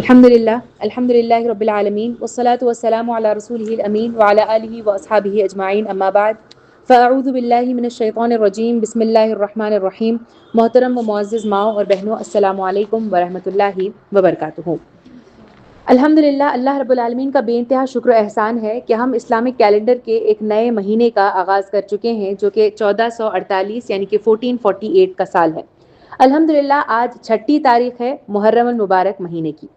الحمد للہ رب العالمین والصلاة والسلام علی رسولہ الامین وعلی آلہ واصحابہ اجمعین اما بعد فاعوذ باللہ من الشیطان الرجیم بسم اللہ الرحمن الرحیم۔ محترم و معزز ماؤں اور بہنوں، السلام علیکم ورحمۃ اللہ وبرکاتہ۔ الحمدللہ، اللہ رب العالمین کا بے انتہا شکر و احسان ہے کہ ہم اسلامک کیلنڈر کے ایک نئے مہینے کا آغاز کر چکے ہیں جو کہ 1448 یعنی کہ 1448 کا سال ہے۔ الحمدللہ آج 6 تاریخ ہے محرم المبارک مہینے کی۔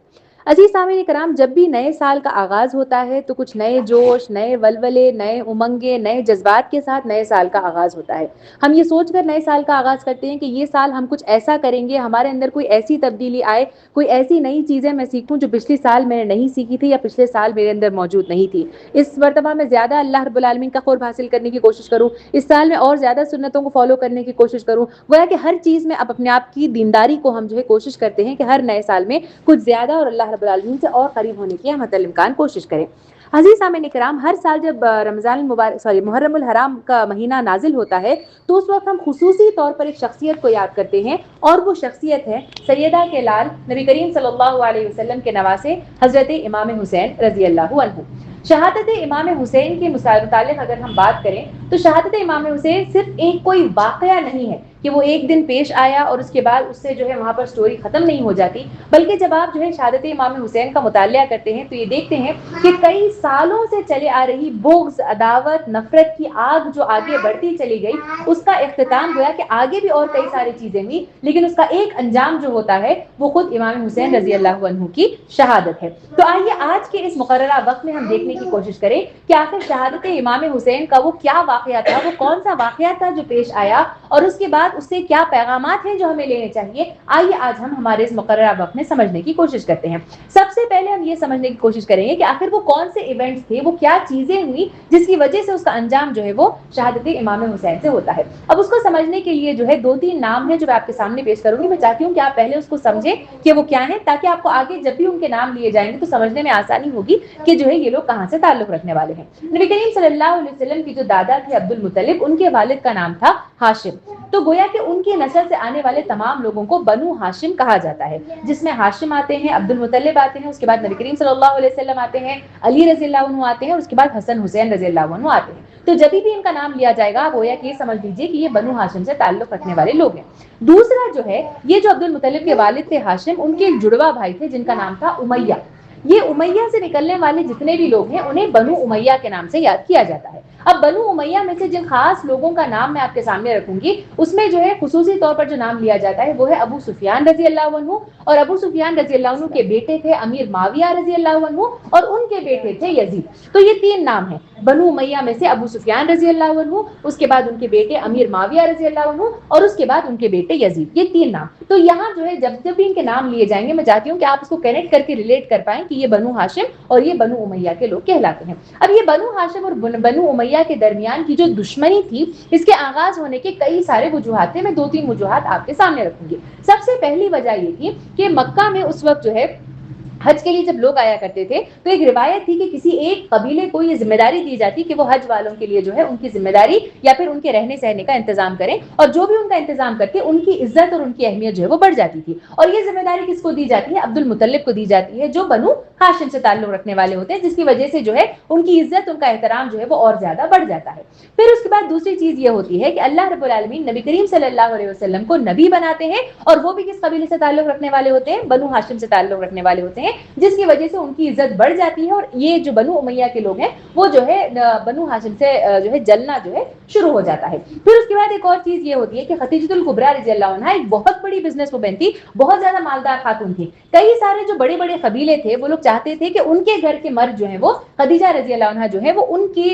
عزیز سامعین کرام، جب بھی نئے سال کا آغاز ہوتا ہے تو کچھ نئے جوش، نئے ولولے، نئے امنگیں، نئے جذبات کے ساتھ نئے سال کا آغاز ہوتا ہے۔ ہم یہ سوچ کر نئے سال کا آغاز کرتے ہیں کہ یہ سال ہم کچھ ایسا کریں گے، ہمارے اندر کوئی ایسی تبدیلی آئے، کوئی ایسی نئی چیزیں میں سیکھوں جو پچھلے سال میں نے نہیں سیکھی تھی یا پچھلے سال میرے اندر موجود نہیں تھی۔ اس مرتبہ میں زیادہ اللہ رب العالمین کا قرب حاصل کرنے کی کوشش کروں، اس سال میں اور زیادہ سنتوں کو فالو کرنے کی کوشش کروں۔ گویا کہ ہر چیز میں اب اپنے آپ کی دینداری کو ہم کوشش کرتے ہیں کہ ہر نئے سال میں کچھ زیادہ اور اللہ رب العالمین سے اور قریب ہونے کی حد الامکان کوشش کریں۔ عزیز سامعین کرام، ہر سال جب رمضان المبارک محرم الحرام کا مہینہ نازل ہوتا ہے تو اس وقت ہم خصوصی طور پر ایک شخصیت کو یاد کرتے ہیں، اور وہ شخصیت ہے سیدہ کے لال نبی کریم صلی اللہ علیہ وسلم کے نواسے حضرت امام حسین رضی اللہ عنہ۔ شہادت امام حسین کے متعلق اگر ہم بات کریں تو شہادت امام حسین صرف ایک کوئی واقعہ نہیں ہے کہ وہ ایک دن پیش آیا اور اس کے بعد اس سے وہاں پر سٹوری ختم نہیں ہو جاتی، بلکہ جب آپ شہادت امام حسین کا مطالعہ کرتے ہیں تو یہ دیکھتے ہیں کہ کئی سالوں سے چلے آ رہی بغض، عداوت، نفرت کی آگ جو آگے بڑھتی چلی گئی، اس کا اختتام ہوا کہ آگے بھی اور کئی ساری چیزیں ہوئی، لیکن اس کا ایک انجام جو ہوتا ہے وہ خود امام حسین رضی اللہ عنہ کی شہادت ہے۔ تو آئیے آج کے اس مقررہ وقت میں ہم دیکھنے کی کوشش کریں کہ آخر شہادت امام حسین کا وہ کیا واقعہ تھا، وہ کون سا واقعہ تھا جو پیش آیا، اور اس کے بعد اس سے کیا پیغامات ہیں جو ہمیں لینے چاہیے۔ آئیے آج ہم ہمارے اس مقررہ وقت میں سمجھنے کی کوشش کرتے ہیں۔ سب سے پہلے ہم یہ سمجھنے کی کوشش کریں گے کہ آخر وہ کون سے ایونٹس تھے، وہ کیا چیزیں ہوئی جس کی وجہ سے اس کا انجام وہ شہادت امام حسین سے ہوتا ہے۔ اب اس کو سمجھنے کے لیے 2-3 نام ہیں جو میں آپ کے سامنے پیش کروں گی۔ میں چاہتی ہوں کہ آپ پہلے اس کو سمجھیں کہ وہ کیا ہیں، تاکہ آپ کو آگے جب بھی ان کے نام لیے جائیں گے تو سمجھنے میں آسانی ہوگی کہ یہ لوگ کہاں سے تعلق رکھنے والے ہیں۔ نبی کریم صلی اللہ علیہ وسلم کی جو دادا تھے عبد المطلب، ان کے والد کا نام تھا ہاشم۔ تو گویا کہ ان کی نسل سے آنے والے تمام لوگوں کو بنو ہاشم کہا جاتا ہے، جس میں ہاشم آتے ہیں، عبد المطلب آتے ہیں، اس کے بعد نبی کریم صلی اللہ علیہ وسلم آتے ہیں، علی رضی اللہ عنہ آتے ہیں، اور اس کے بعد حسن حسین رضی اللہ عنہ آتے ہیں۔ تو جب بھی ان کا نام لیا جائے گا گویا کہ یہ سمجھ لیجیے کہ یہ بنو ہاشم سے تعلق رکھنے والے لوگ ہیں۔ دوسرا یہ جو عبد المطلب کے والد تھے ہاشم، ان کے ایک جڑواں بھائی تھے جن کا نام تھا امیہ۔ یہ امیہ سے نکلنے والے جتنے بھی لوگ ہیں انہیں بنو امیہ کے نام سے یاد کیا جاتا ہے۔ اب بنو امیہ میں سے جن خاص لوگوں کا نام میں آپ کے سامنے رکھوں گی، اس میں خصوصی طور پر جو نام لیا جاتا ہے وہ ہے ابو سفیان رضی اللہ عنہ، اور ابو سفیان رضی اللہ عنہ کے بیٹے تھے امیر معاویہ رضی اللہ عنہ، اور ان کے بیٹے تھے یزید۔ تو یہ 3 نام ہیں، بنو امیہ میں سے ابو سفیان رضی اللہ عنہ، اس کے بعد ان کے بیٹے امیر معاویہ رضی اللہ عنہ، اور اس کے بعد ان کے بیٹے یزید۔ یہ 3 نام۔ تو یہاں جب بھی ان کے نام لیے جائیں گے میں چاہتی ہوں کہ آپ اس کو کنیکٹ کر کے ریلیٹ کر پائیں کہ یہ بنو ہاشم اور یہ بنو امیہ کے لوگ کہلاتے ہیں۔ اب یہ بنو ہاشم اور بنو امیہ کے درمیان کی جو دشمنی تھی، اس کے آغاز ہونے کے کئی سارے وجوہات تھے۔ میں 2-3 وجوہات آپ کے سامنے رکھوں گی۔ سب سے پہلی وجہ یہ تھی کہ مکہ میں اس وقت حج کے لیے جب لوگ آیا کرتے تھے تو ایک روایت تھی کہ کسی ایک قبیلے کو یہ ذمہ داری دی جاتی کہ وہ حج والوں کے لیے ان کی ذمہ داری یا پھر ان کے رہنے سہنے کا انتظام کریں، اور جو بھی ان کا انتظام کرتے ان کی عزت اور ان کی اہمیت وہ بڑھ جاتی تھی۔ اور یہ ذمہ داری کس کو دی جاتی ہے؟ عبد المطلب کو دی جاتی ہے، جو بنو ہاشم سے تعلق رکھنے والے ہوتے ہیں، جس کی وجہ سے ان کی عزت، ان کا احترام وہ اور زیادہ بڑھ جاتا ہے۔ پھر اس کے بعد دوسری چیز یہ ہوتی ہے کہ اللہ رب العالمین نبی کریم صلی اللہ علیہ وسلم کو نبی بناتے ہیں، اور وہ بھی کس قبیلے سے تعلق رکھنے والے ہوتے ہیں؟ بنو ہاشم سے تعلق رکھنے والے ہوتے ہیں، جس کی وجہ سے ان کی عزت بڑھ جاتی ہے، اور یہ جو بنو امیہ کے لوگ ہیں وہ بنو ہاشم سے جلنا شروع ہو جاتا ہے۔ پھر اس کے بعد ایک اور چیز یہ ہوتی ہے کہ خدیجہ الکبریٰ رضی اللہ عنہا ایک بہت بڑی بزنس وومن تھی، بہت زیادہ مالدار خاتون تھی۔ کئی سارے جو بڑے بڑے قبیلے تھے وہ لوگ چاہتے تھے کہ ان کے گھر کے مرد وہ خدیجہ رضی اللہ عنہا وہ ان کی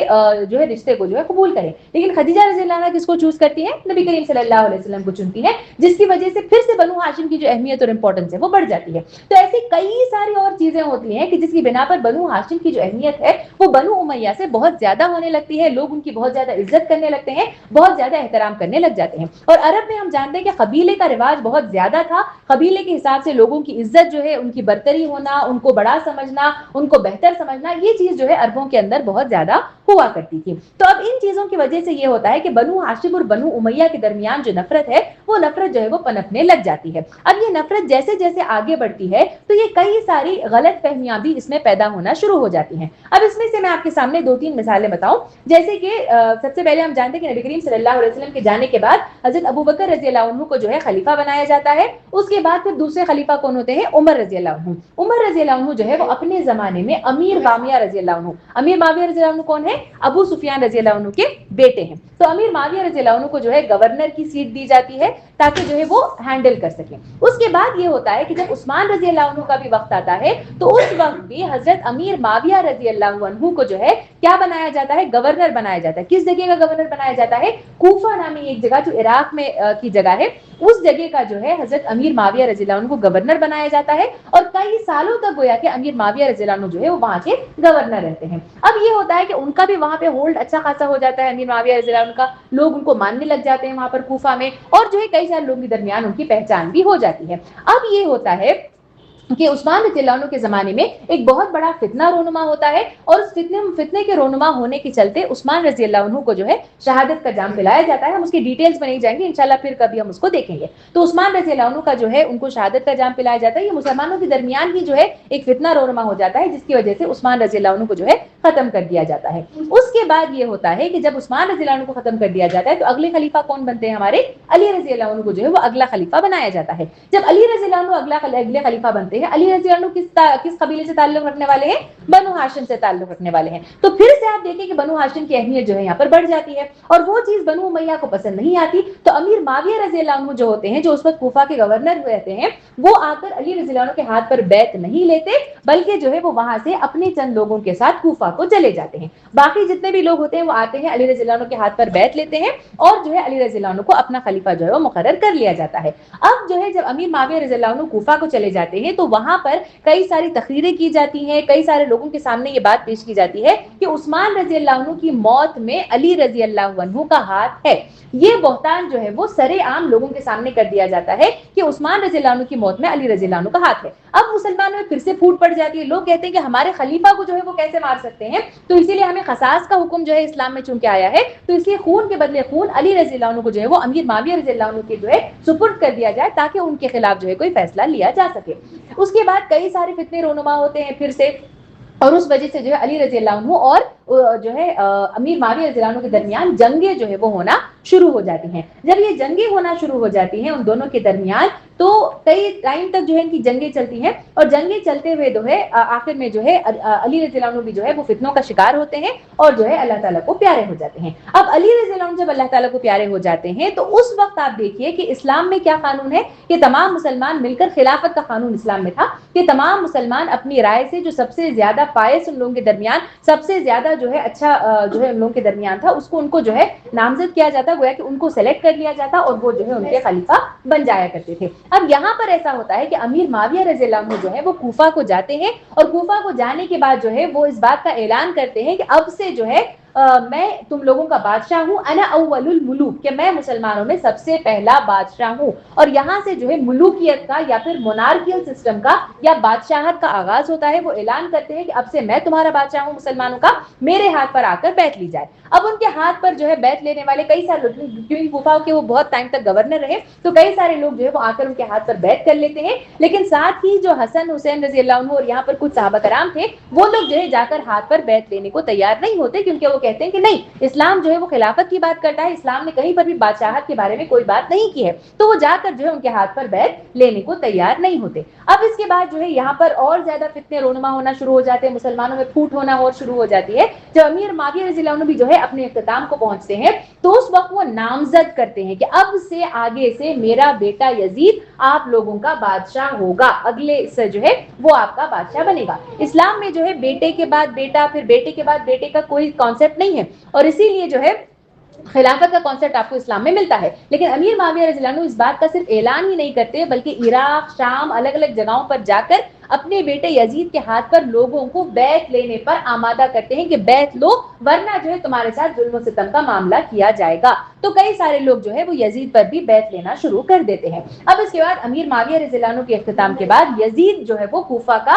رشتے کو قبول کریں، لیکن خدیجہ رضی اللہ عنہا کس کو چوز کرتی ہے؟ نبی کریم صلی اللہ علیہ وسلم کو چنتی ہے، جس کی وجہ سے پھر سے بنو ہاشم کی جو اہمیت اور امپورٹنس وہ بڑھ جاتی ہے۔ تو ایسی کئی ساری اور چیزیں ہوتی ہیں کہ جس کی بنا پر بنو ہاشم کی جو اہمیت ہے وہ بنو امیہ سے بہت زیادہ ہونے لگتی ہے، لوگ ان کی بہت زیادہ عزت کرنے لگتے ہیں، بہت زیادہ احترام کرنے لگ جاتے ہیں۔ اور عرب میں ہم جانتے ہیں کہ قبیلے کا رواج بہت زیادہ تھا، قبیلے کے حساب سے لوگوں کی عزت ان کی برتری ہونا, ان کو بڑا سمجھنا, ان کو بہتر سمجھنا, یہ چیز جو ہے عربوں کے اندر بہت زیادہ ہوا کرتی تھی. تو اب ان چیزوں کی وجہ سے یہ ہوتا ہے کہ بنو ہاشم اور بنو امیہ کے درمیان جو نفرت ہے وہ نفرت جو ہے وہ پنپنے لگ جاتی ہے. اب یہ نفرت جیسے جیسے آگے بڑھتی ہے تو یہ کئی ساری غلط فہمیاں بھی اس میں پیدا ہونا شروع ہو جاتی ہیں. اب اس میں سے میں آپ کے سامنے 2-3 مثالیں بتاؤں. جیسے کہ سب سے پہلے ہم جانتے ہیں کہ نبی کریم صلی اللہ علیہ وسلم کے جانے کے بعد حضرت ابو بکر رضی اللہ عنہ کو جو ہے خلیفہ بنایا جاتا ہے. اس کے بعد پھر دوسرے خلیفہ کون ہوتے ہیں؟ عمر رضی اللہ عنہ. عمر رضی اللہ عنہ جو ہے وہ اپنے زمانے میں امیر معاویہ رضی اللہ عنہ, امیر معاویہ رضی اللہ عنہ کون ہے؟ ابو سفیان رضی اللہ عنہ کے بیٹے ہیں. تو امیر معاویہ رضی اللہ عنہ کو جو ہے گورنر کی سیٹ دی جاتی ہے تاکہ جو ہے وہ ہینڈل کر سکیں. اس کے بعد یہ ہوتا ہے کہ جب عثمان رضی اللہ عنہ کا بھی وقت آتا ہے تو اس وقت بھی حضرت امیر معاویہ رضی اللہ عنہ کو جو ہے کیا بنایا جاتا ہے؟ گورنر بنایا جاتا ہے. کس جگہ کا گورنر بنایا جاتا ہے؟ کوفہ نامی ایک جگہ جو عراق میں کی جگہ ہے, اس جگہ کا جو ہے حضرت امیر معاویہ رضی اللہ عنہ کو گورنر بنایا جاتا ہے. اور کئی سالوں تک گویا کہ امیر معاویہ رضی اللہ عنہ جو ہے وہ وہاں کے گورنر رہتے ہیں. اب یہ ہوتا ہے کہ ان کا بھی وہاں پہ ہولڈ اچھا خاصا ہو جاتا ہے امیر معاویہ رضی اللہ عنہ کا, لوگ ان کو ماننے لگ جاتے ہیں وہاں پر کوفہ میں, اور جو ہے کئی سارے لوگوں کے درمیان ان کی پہچان بھی ہو جاتی ہے. اب یہ ہوتا ہے کہ عثمان رضی اللہ عنہ کے زمانے میں ایک بہت بڑا فتنہ رونما ہوتا ہے, اور اس فتنے کے رونما ہونے کے چلتے عثمان رضی اللہ عنہ کو جو ہے شہادت کا جام پلایا جاتا ہے. ہم اس کی ڈیٹیلز میں نہیں جائیں گے, انشاءاللہ پھر کبھی ہم اس کو دیکھیں گے. تو عثمان رضی اللہ عنہ کا جو ہے ان کو شہادت کا جام پلایا جاتا ہے. یہ مسلمانوں کے درمیان ہی جو ہے ایک فتنہ رونما ہو جاتا ہے جس کی وجہ سے عثمان رضی اللہ عنہ کو جو ہے ختم کر دیا جاتا ہے. اس کے بعد یہ ہوتا ہے کہ جب عثمان رضی اللہ عنہ کو ختم کر دیا جاتا ہے تو اگلے خلیفہ کون بنتے ہیں؟ ہمارے علی رضی اللہ عنہ کو جو ہے وہ اگلا خلیفہ بنایا جاتا ہے. جب علی رضی اللہ عنہ اگلے خلیفہ بنتے ہیں, علی رضی اللہ عنہ کس قبیلے سے تعلق رکھنے والے ہیں؟ بنو ہاشم سے تعلق رکھنے والے ہیں. تو پھر سے آپ دیکھیں کہ بنو ہاشم کی اہمیت جو ہے یہاں پر بڑھ جاتی ہے, اور وہ چیز بنو امیہ کو پسند نہیں آتی. تو امیر معاویہ رضی اللہ عنہ جو ہوتے ہیں, جو اس وقت کوفہ کے گورنر ہوئے رہتے ہیں, وہ آ کر علی رضی اللہ عنہ کے ہاتھ پر بیعت نہیں لیتے, بلکہ جو ہے وہ وہاں سے اپنے چند لوگوں کے ساتھ کوفہ کو چلے جاتے ہیں. باقی جتنے بھی لوگ ہوتے ہیں وہ آتے ہیں, علی رضی اللہ عنہ کے ہاتھ پر بیعت لیتے ہیں, اور جو ہے علی رضی اللہ عنہ کو اپنا خلیفہ جو ہے وہ مقرر کر لیا جاتا ہے. اب جو ہے جب امیر معاویہ رضی اللہ عنہ کوفہ کو چلے جاتے ہیں تو وہاں پر کئی ساری تقریریں کی جاتی ہیں, کئی سارے لوگوں کے سامنے یہ بات پیش کی جاتی ہے کہ عثمان رضی اللہ عنہ کی موت میں علی رضی اللہ عنہ کا ہاتھ ہے. یہ بہتان جو ہے وہ سرے عام لوگوں کے سامنے کر دیا جاتا ہے کہ عثمان رضی اللہ عنہ کی موت میں علی رضی اللہ عنہ کا ہاتھ ہے. اب مسلمانوں میں پھر سے پھوٹ پڑ جاتی ہے. لوگ کہتے ہیں کہ ہمارے خلیفہ کو جو ہے وہ کیسے مار سکتے ہیں, تو اسی لیے ہمیں قصاص کا حکم جو ہے اسلام میں چونکہ آیا ہے, تو اس لیے خون کے بدلے خون علی رضی اللہ عنہ کو جو ہے وہ امیر معاویہ رضی اللہ عنہ کے جو ہے سپرد کر دیا جائے تاکہ ان کے خلاف جو ہے کوئی فیصلہ لیا جا سکے. اس کے بعد کئی سارے فتنے رونما ہوتے ہیں پھر سے, اور اس وجہ سے جو ہے علی رضی اللہ عنہ اور جو ہے امیر معاویہ رضی اللہ عنہ کے درمیان جنگیں جو ہے وہ ہونا شروع ہو جاتی ہیں. جب یہ جنگیں ہونا شروع ہو جاتی ہیں ان دونوں کے درمیان, تو کئی ٹائم تک جو ہے ان کی جنگیں چلتی ہیں, اور جنگیں چلتے ہوئے جو ہے آخر میں جو ہے علی رضی اللہ عنہ بھی جو ہے وہ فتنوں کا شکار ہوتے ہیں اور جو ہے اللہ تعالیٰ کو پیارے ہو جاتے ہیں. اب علی رضی اللہ عنہ جب اللہ تعالیٰ کو پیارے ہو جاتے ہیں تو اس وقت آپ دیکھیے کہ اسلام میں کیا قانون ہے کہ تمام مسلمان مل کر, خلافت کا قانون اسلام میں تھا کہ تمام مسلمان اپنی رائے سے جو سب سے زیادہ فائز ان لوگوں کے درمیان, سب سے زیادہ جو ہے اچھا جو ہے ان لوگوں کے درمیان تھا, اس کو ان کو جو ہے نامزد کیا جاتا, گویا کہ ان کو سلیکٹ کر لیا جاتا اور وہ جو ہے ان کے خلیفہ بن جایا کرتے تھے. اب یہاں پر ایسا ہوتا ہے کہ امیر معاویہ رضی اللہ عنہ جو ہے وہ کوفہ کو جاتے ہیں, اور کوفہ کو جانے کے بعد جو ہے وہ اس بات کا اعلان کرتے ہیں کہ اب سے جو ہے میں تم لوگوں کا بادشاہ ہوں, انا اول الملوک, کہ میں مسلمانوں میں سب سے پہلا بادشاہ ہوں. اور یہاں سے جو ہے ملوکیت کا یا پھر مونارکیل سسٹم کا یا بادشاہت کا آغاز ہوتا ہے. وہ اعلان کرتے ہیں کہ اب سے میں تمہارا بادشاہ ہوں مسلمانوں کا, میرے ہاتھ پر آ کر بیعت لی جائے. اب ان کے ہاتھ پر جو ہے بیعت لینے والے کئی سارے لوگ, کیونکہ کوفہ کے وہ بہت ٹائم تک گورنر رہے, تو کئی سارے لوگ جو ہے وہ آ کر ان کے ہاتھ پر بیعت کر لیتے ہیں. لیکن ساتھ ہی جو حسن حسین رضی اللہ عنہ اور یہاں پر کچھ صحابہ کرام تھے, وہ لوگ جو ہے جا کر ہاتھ پر بیعت لینے کو تیار نہیں ہوتے, کیونکہ وہ کہتے ہیں کہ نہیں, اسلام جو ہے وہ خلافت کی بات کرتا ہے, اسلام نے کہیں پر بھی بادشاہت کے بارے میں کوئی بات نہیں کی ہے. تو وہ جا کر جو ہے ان کے ہاتھ پر بیعت لینے کو تیار نہیں ہوتے. اب اس کے بعد جو ہے یہاں پر اور زیادہ فتنے رونما ہونا شروع ہو جاتے ہیں, مسلمانوں میں پھوٹ ہونا اور شروع ہو جاتی ہے. جب امیر معاویہ رضی اللہ عنہ بھی جو ہے اپنے اختتام کو پہنچتے ہیں تو اس وقت وہ نامزد کرتے ہیں کہ اب سے آگے سے میرا بیٹا یزید آپ لوگوں کا بادشاہ ہوگا, اگلے سے جو ہے وہ آپ کا بادشاہ بنے گا. اسلام میں جو ہے بیٹے کے بعد بیٹا, پھر بیٹے کے بعد بیٹے کا کوئی کانسیپٹ نہیں ہے, اور اسی لیے جو ہے خلافت کا کانسیپٹ آپ کو اسلام میں ملتا ہے. لیکن امیر معاویہ رضی اللہ عنہ اس بات کا صرف اعلان ہی نہیں کرتے, بلکہ عراق, شام, الگ الگ جگہوں پر جا کر اپنے بیٹے یزید کے ہاتھ پر لوگوں کو بیعت لینے پر آمادہ کرتے ہیں کہ بیعت لو ورنہ جو ہے تمہارے ساتھ ظلم و ستم کا معاملہ کیا جائے گا. تو کئی سارے لوگ جو ہے وہ یزید پر بھی بیعت لینا شروع کر دیتے ہیں. اب اس کے بعد امیر معاویہ رضی اللہ عنہ کے اختتام کے بعد یزید جو ہے وہ کوفہ کا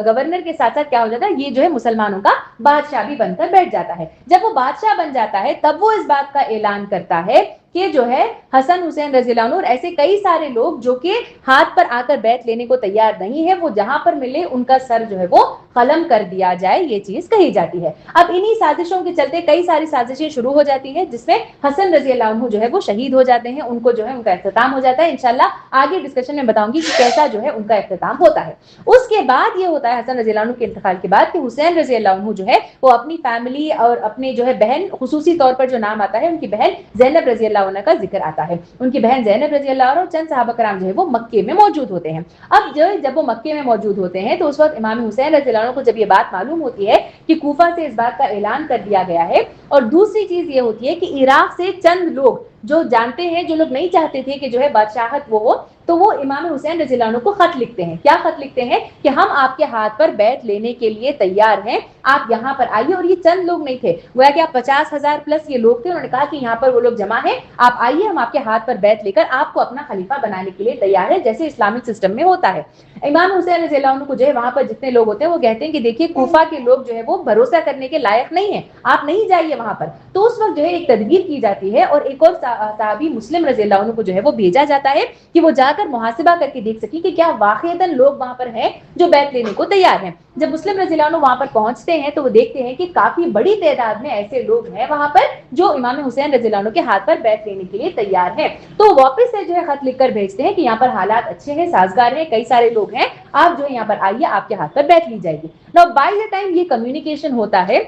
گورنر کے ساتھ ساتھ کیا ہو جاتا ہے, یہ جو ہے مسلمانوں کا بادشاہ بھی بن کر بیٹھ جاتا ہے. جب وہ بادشاہ بن جاتا ہے تب وہ اس بات کا اعلان کرتا ہے کہ جو ہے حسن حسین رضی اللہ عنہ اور ایسے کئی سارے لوگ جو کہ ہاتھ پر آ کر بیعت لینے کو تیار نہیں ہے, وہ جہاں پر ملے ان کا سر جو ہے وہ قلم کر دیا جائے, یہ چیز کہی جاتی ہے. اب انہی سازشوں کے چلتے کئی ساری سازشیں شروع ہو جاتی ہیں جس میں حسن رضی اللہ عنہ جو ہے وہ شہید ہو جاتے ہیں, ان کو جو ہے ان کا اختتام ہو جاتا ہے. انشاءاللہ آگے ڈسکشن میں بتاؤں گی کہ کیسا جو ہے ان کا اختتام ہوتا ہے. اس کے بعد یہ ہوتا ہے حسن رضی اللہ عنہ کے انتقال کے بعد کہ حسین رضی اللہ عنہ جو ہے وہ اپنی فیملی اور اپنے جو ہے بہن, خصوصی طور پر جو نام آتا ہے ان کی بہن زینب رضی اللہ عنہ کا ذکر آتا ہے. ان کی بہن زینب رضی اللہ عنہ اور چند صحابہ کرام جو ہے وہ مکے میں موجود ہوتے ہیں. اب جب وہ مکے میں موجود ہوتے ہیں تو اس وقت امام حسین رضی اللہ عنہ کو جب یہ بات معلوم ہوتی ہے کہ کوفہ سے اس بات کا اعلان کر دیا گیا ہے, اور دوسری چیز یہ ہوتی ہے کہ عراق سے چند لوگ جو جانتے ہیں, جو لوگ نہیں چاہتے تھے کہ جو ہے بادشاہت وہ ہو, تو وہ امام حسین رضی اللہ عنہ کو خط لکھتے ہیں. کیا خط لکھتے ہیں کہ ہم آپ کے ہاتھ پر بیعت لینے کے لیے تیار ہیں, آپ یہاں پر آئیے. اور یہ چند لوگ نہیں تھے, گویا کہ آپ 50,000 پلس یہ لوگ تھے. انہوں نے کہا کہ یہاں پر وہ لوگ جمع ہیں, آپ آئیے, ہم آپ کے ہاتھ پر بیعت لے کر آپ کو اپنا خلیفہ بنانے کے لیے تیار ہے, جیسے اسلامک سسٹم میں ہوتا ہے. امام حسین رضی اللہ عنہ کو جو ہے وہاں پر جتنے لوگ ہوتے ہیں وہ کہتے ہیں کہ دیکھیے کوفہ کے لوگ جو ہے وہ بھروسہ کرنے کے لائق نہیں ہیں, آپ نہیں جائیے وہاں پر. تو اس وقت جو ہے ایک تدبیر کی جاتی ہے اور ایک اور صحابی مسلم رضی اللہ عنہ کو جو ہے وہ بھیجا جاتا ہے کہ وہ جا کر محاسبہ کر کے دیکھ سکیں کہ کیا واقعتاً لوگ وہاں پر ہیں جو بیعت لینے کو تیار ہیں. جب مسلم رضی اللہ عنہ وہاں پر پہنچتے ہیں تو وہ دیکھتے ہیں کہ کافی بڑی تعداد میں ایسے لوگ ہیں وہاں پر جو امام حسین رضی اللہ عنہ کے ہاتھ پر بیعت لینے کے لیے تیار ہیں. تو واپس سے جو ہے خط لکھ کر بھیجتے ہیں کہ یہاں پر حالات اچھے ہیں, سازگار ہیں, کئی سارے لوگ ہیں, آپ جو ہے یہاں پر آئیے, آپ کے ہاتھ پر بیعت لی جائے گی. نو بائی دا ٹائم یہ کمیونیکیشن ہوتا ہے,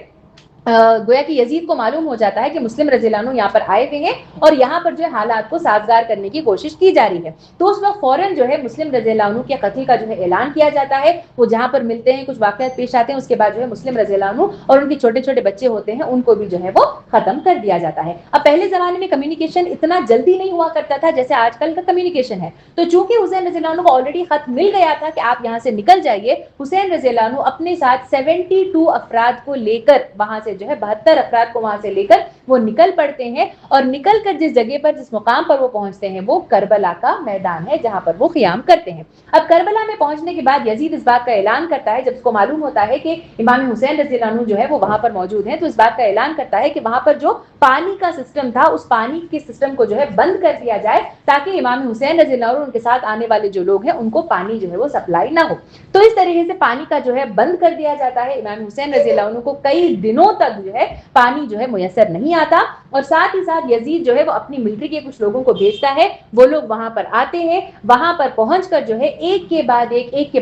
گویا کہ یزید کو معلوم ہو جاتا ہے کہ مسلم رضی اللہ عنہ یہاں پر آئے ہوئے ہیں اور یہاں پر جو ہے حالات کو سازگار کرنے کی کوشش کی جا رہی ہے. تو اس وقت فوراً جو ہے مسلم رضی اللہ عنہ کے قتل کا جو ہے اعلان کیا جاتا ہے. وہ جہاں پر ملتے ہیں کچھ واقعات پیش آتے ہیں, اس کے بعد جو ہے مسلم رضی اللہ عنہ اور ان کے چھوٹے چھوٹے بچے ہوتے ہیں ان کو بھی جو ہے وہ ختم کر دیا جاتا ہے. اب پہلے زمانے میں کمیونیکیشن اتنا جلدی نہیں ہوا کرتا تھا جیسے آج کل کا کمیونیکیشن ہے. تو چونکہ حسین رضی اللہ عنہ کو آلریڈی خط مل گیا تھا کہ آپ یہاں سے نکل جائیے, حسین رضی اللہ عنہ اپنے ساتھ 72 افراد کو لے کر وہاں سے جو ہے 72 افراد کو وہاں سے لے کر وہ نکل پڑتے ہیں, اور نکل کر جس جگہ پر جس مقام پر وہ پہنچتے ہیں وہ کربلا کا میدان ہے جہاں پر وہ قیام کرتے ہیں. اب کربلا میں پہنچنے کے بعد یزید اس بات کا اعلان کرتا ہے, جب اس کو معلوم ہوتا ہے کہ امام حسین رضی اللہ عنہ جو ہے وہ وہاں پر موجود ہیں, تو اس بات کا اعلان کرتا ہے کہ وہاں پر جو پانی کا سسٹم تھا اس پانی کے سسٹم کو جو ہے بند کر دیا جائے تاکہ امام حسین رضی اللہ عنہ اور ان کے ساتھ آنے والے جو لوگ ہیں ان کو پانی جو ہے وہ سپلائی نہ ہو. تو اس طریقے سے پانی کا جو ہے بند کر دیا جاتا ہے. امام حسین رضی اللہ عنہ کو کئی دنوں تک جو ہے پانی جو ہے میسر نہیں آتا, اور ساتھ ہی ساتھ یزید جو ہے وہ اپنی ملٹری کے کچھ لوگوں کو بھیجتا ہے, وہ لوگ وہاں پر آتے ہیں, وہاں پر پہنچ کر جو ہے ایک کے بعد ایک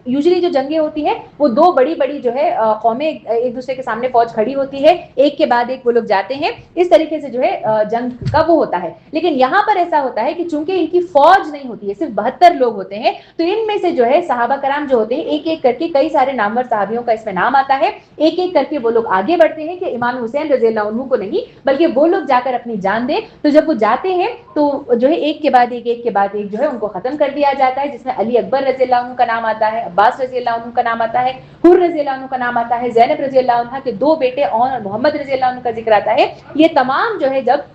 یوزلی جو جنگیں ہوتی ہیں وہ دو بڑی بڑی جو ہے قومیں ایک دوسرے کے سامنے فوج کھڑی ہوتی ہے, ایک کے بعد ایک وہ لوگ جاتے ہیں, اس طریقے سے جو ہے جنگ کا وہ ہوتا ہے. لیکن یہاں پر ایسا ہوتا ہے کہ چونکہ ان کی فوج نہیں ہوتی ہے, صرف 72 لوگ ہوتے ہیں, تو ان میں سے جو ہے صحابہ کرام جو ہوتے ہیں ایک ایک کر کے کئی سارے نامور صحابیوں کا اس میں نام آتا ہے, ایک ایک کر کے وہ لوگ آگے بڑھتے ہیں کہ امام حسین رضی اللہ عنہ کو نہیں بلکہ وہ لوگ جا کر اپنی جان دیں. تو جب وہ جاتے ہیں تو جو ہے ایک کے بعد ایک جو ہے ان کو ختم کر دیا جاتا ہے, جس میں علی اکبر رضی اللہ عنہ کا نام آتا ہے, عباس رضی اللہ عنہ کا نام آتا ہے, حر رضی اللہ عنہ کا نام آتا ہے, زینب رضی اللہ عنہ کے 2 بیٹے اور محمد رضی اللہ عنہ کا ذکر آتا ہے. یہ تمام جو ہے جب